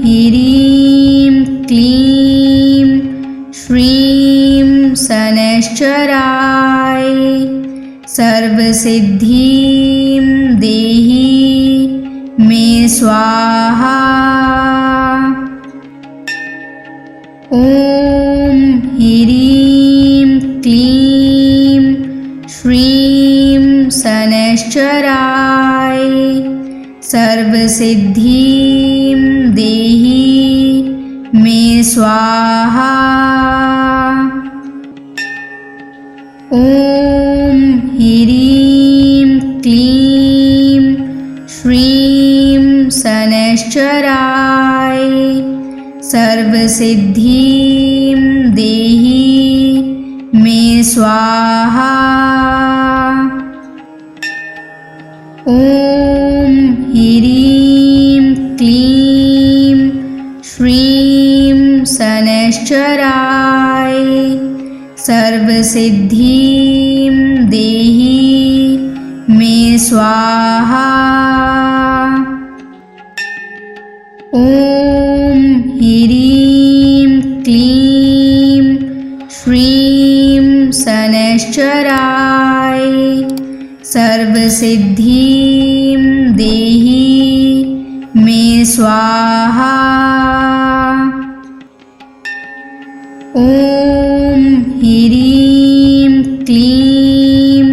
ह्रीं क्लीं श्रीं शनैश्चराय सर्वसिद्धिं देहि मे स्वाहा। ॐ ह्रीं क्लीं श्रीं शनैश्चराय सर्वसिद्धिं देहि मे स्वाहा। ॐ ह्रीं क्लीं श्रीं शनैश्चराय सर्वसिद्धिं देहि मे स्वाहा। ॐ ह्रीं क्लीं श्रीं शनैश्चराय सर्वसिद्धिं देहि मे स्वाहा। ॐ ह्रीं क्लीं श्रीं शनैश्चराय सर्वसिद्धिं देहि मे स्वाहा। ॐ ह्रीं क्लीं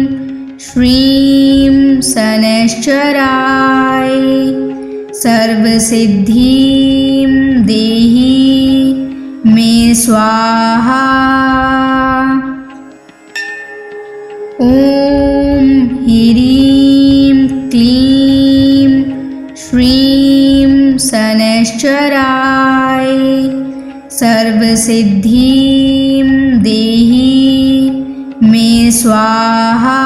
श्रीं शनैश्चराय सर्वसिद्धिं देहि मे स्वाहा। ॐ ह्रीं क्लीं श्रीं शनैश्चराय सर्वसिद्धिं देहि मे स्वाहा।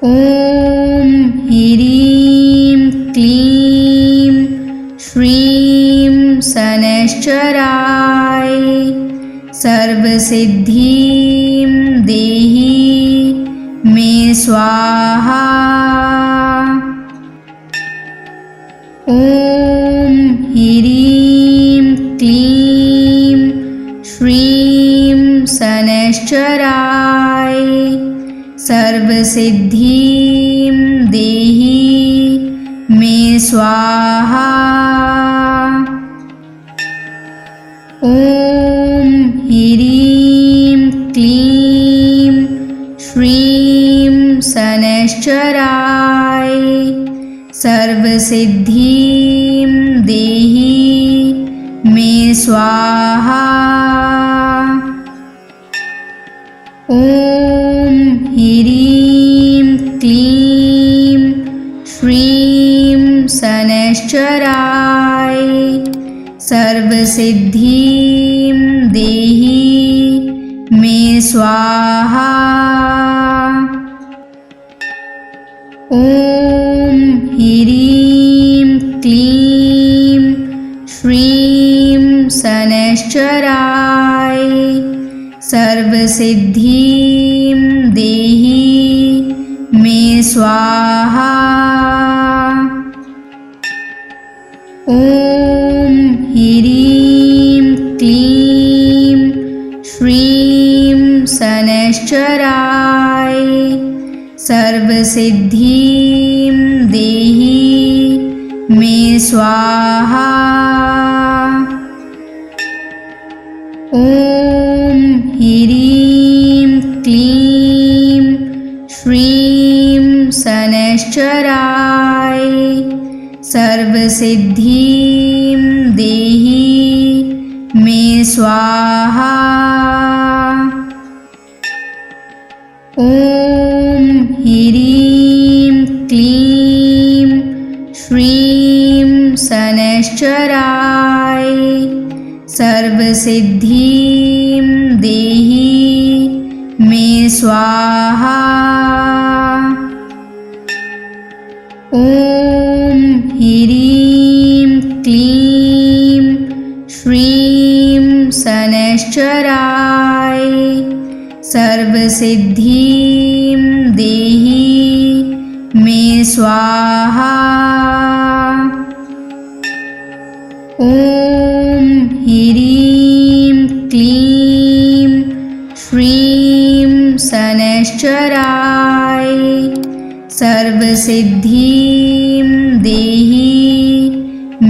ॐ ह्रीं क्लीं श्रीं शनैश्चराय सर्वसिद्धिं देहि मे स्वाहा। ॐ ह्रीं क्लीं श्रीं शनैश्चराय सर्वसिद्धिं देहि मे स्वाहा। ॐ ह्रीं क्लीं श्रीं शनैश्चराय सर्वसिद्धिं देहि मे स्वाहा। ॐ ह्रीं क्लीं श्रीं शनैश्चराय सर्वसिद्धिं देहि मे स्वाहा। ॐ ह्रीं क्लीं श्रीं शनैश्चराय सर्वसिद्धिं देहि मे स्वाहा। ॐ ह्रीं क्लीं श्रीं शनैश्चराय सर्वसिद्धिं देहि मे स्वाहा। ॐ ह्रीं क्लीं श्रीं शनैश्चराय सर्वसिद्धिं देहि मे स्वाहा। ॐ ह्रीं क्लीं श्रीं शनैश्चराय सर्वसिद्धिं देहि मे स्वाहा। ॐ ह्रीं क्लीं श्रीं शनैश्चराय सर्वसिद्धिं देहि मे स्वाहा। ॐ ह्रीं क्लीं श्रीं शनैश्चराय सर्वसिद्धिं देहि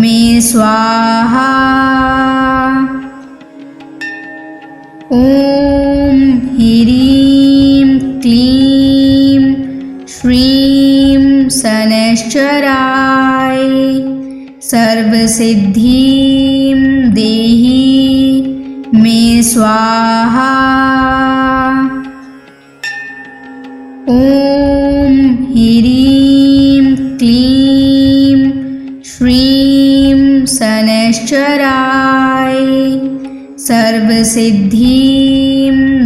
मे स्वाहा। ॐ ह्रीं क्लीं श्रीं शनैश्चराय सर्वसिद्धिं देहि मे स्वाहा। ॐ ह्रीं क्लीं श्रीं शनैश्चराय सर्वसिद्धिं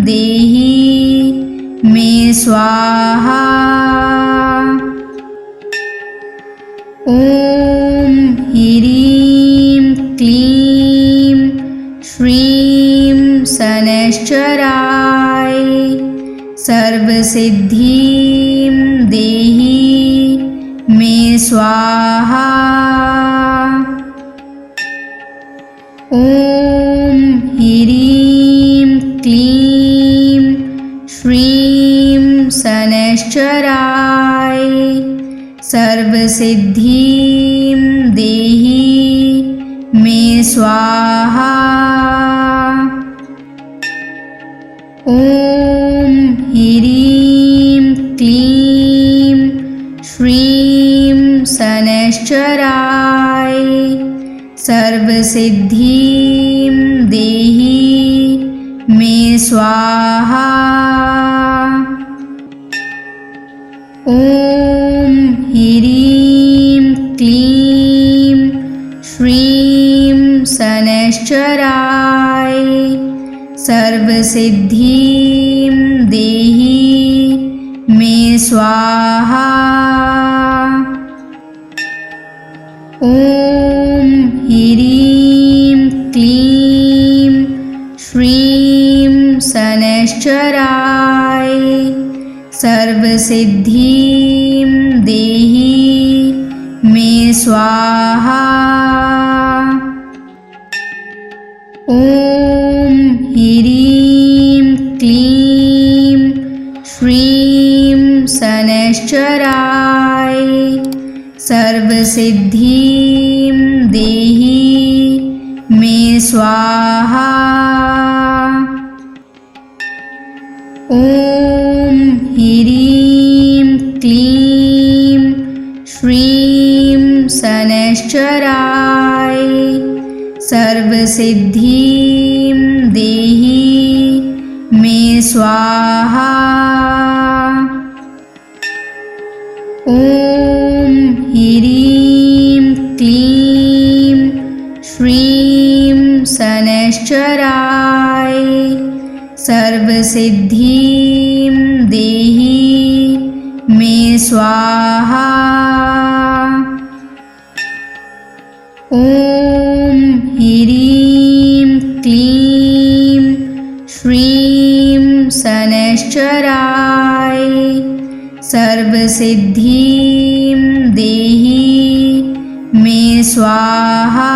देहि मे स्वाहा। ॐ ह्रीं क्लीं श्रीं शनैश्चराय सर्वसिद्धिं देहि मे स्वाहा। ॐ ह्रीं क्लीं श्रीं शनैश्चराय सर्वसिद्धिं देहि मे स्वाहा। ॐ ह्रीं क्लीं श्रीं शनैश्चराय सर्वसिद्धिं देहि मे स्वाहा। ॐ ह्रीं क्लीं श्रीं शनैश्चराय सर्वसिद्धिं देहि मे स्वाहा। ॐ ॐ ह्रीं क्लीं श्रीं शनैश्चराय सर्वसिद्धिं देहि मे स्वाहा। ॐ ह्रीं क्लीं श्रीं शनैश्चराय सर्वसिद्धिं देहि मे स्वाहा। ॐ ह्रीं क्लीं श्रीं शनैश्चराय सर्वसिद्धिं देहि मे स्वाहा। ॐ ह्रीं क्लीं श्रीं शनैश्चराय सर्वसिद्धिं देहि मे स्वाहा। ॐ ह्रीं क्लीं श्रीं शनैश्चराय सर्वसिद्धिं देहि मे स्वाहा।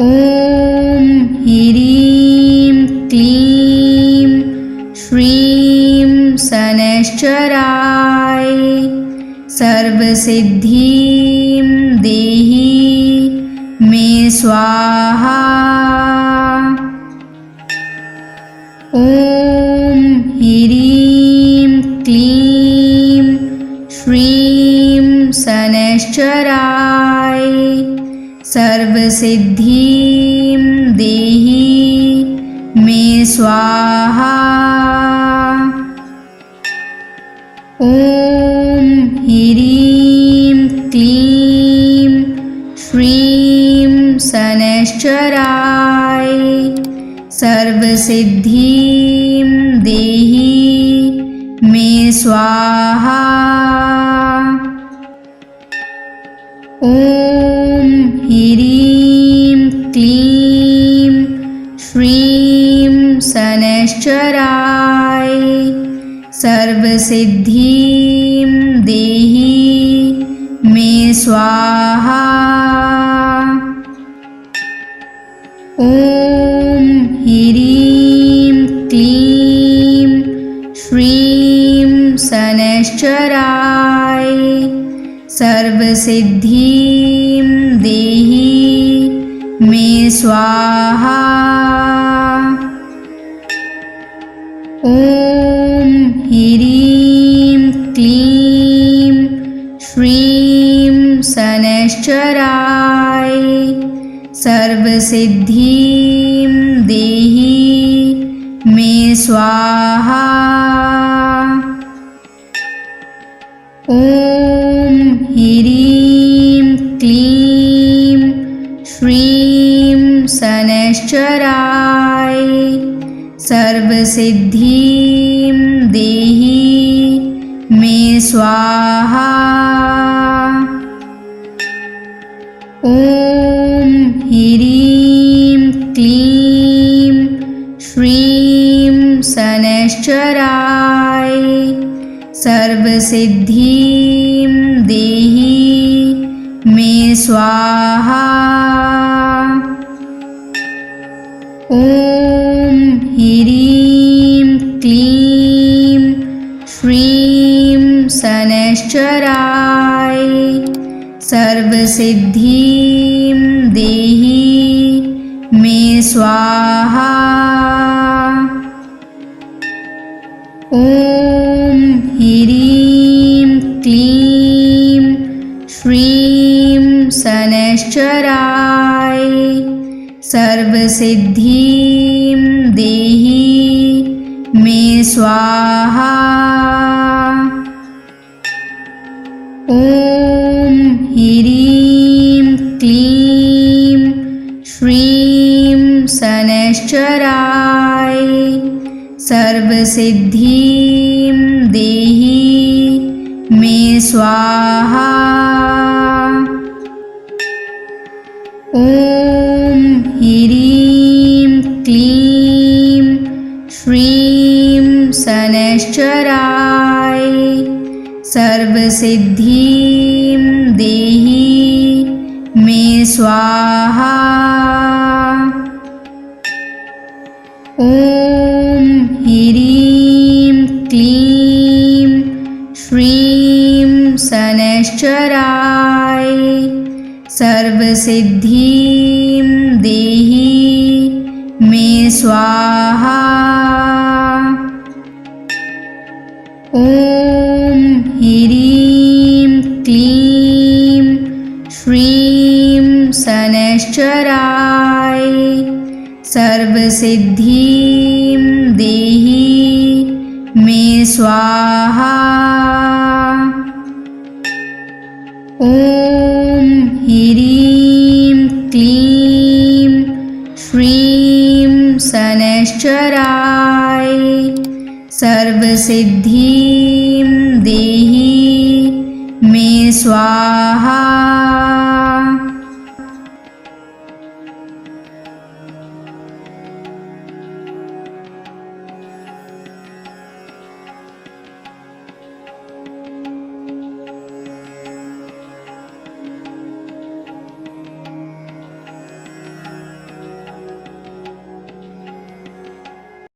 ॐ ह्रीं क्लीं श्रीं शनैश्चराय सर्वसिद्धिं देहि मे स्वाहा। ॐ ह्रीं क्लीं श्रीं शनैश्चराय सर्वसिद्धिं देहि मे स्वाहा। ॐ ह्रीं क्लीं श्रीं शनैश्चराय सर्वसिद्धिं देहि मे स्वाहा। ॐ ह्रीं क्लीं श्रीं शनैश्चराय सर्वसिद्धिं देहि मे स्वाहा। ॐ ह्रीं क्लीं श्रीं शनैश्चराय सर्वसिद्धिं देहि मे स्वाहा। ॐ ह्रीं क्लीं श्रीं शनैश्चराय सर्वसिद्धिं देहि मे स्वाहा। ॐ ह्रीं क्लीं श्रीं शनैश्चराय सर्वसिद्धिं देहि मे स्वाहा। ॐ ह्रीं क्लीं श्रीं शनैश्चराय सर्वसिद्धिं देहि मे स्वाहा। ॐ ह्रीं क्लीं श्रीं शनैश्चराय सर्वसिद्धिं देहि मे स्वाहा। ॐ ह्रीं क्लीं श्रीं शनैश्चराय सर्वसिद्धिं देहि मे स्वाहा। ॐ ह्रीं क्लीं श्रीं शनैश्चराय सर्वसिद्धिं देहि मे स्वाहा। ॐ ह्रीं क्लीं श्रीं शनैश्चराय सर्वसिद्धिं देहि मे स्वाहा। ॐ ह्रीं क्लीं श्रीं शनैश्चराय सर्वसिद्धिं देहि मे स्वाहा। ॐ ह्रीं क्लीं श्रीं शनैश्चराय सर्वसिद्धिं देहि मे स्वाहा। ॐ ह्रीं क्लीं श्रीं शनैश्चराय सर्वसिद्धिं देहि मे स्वाहा।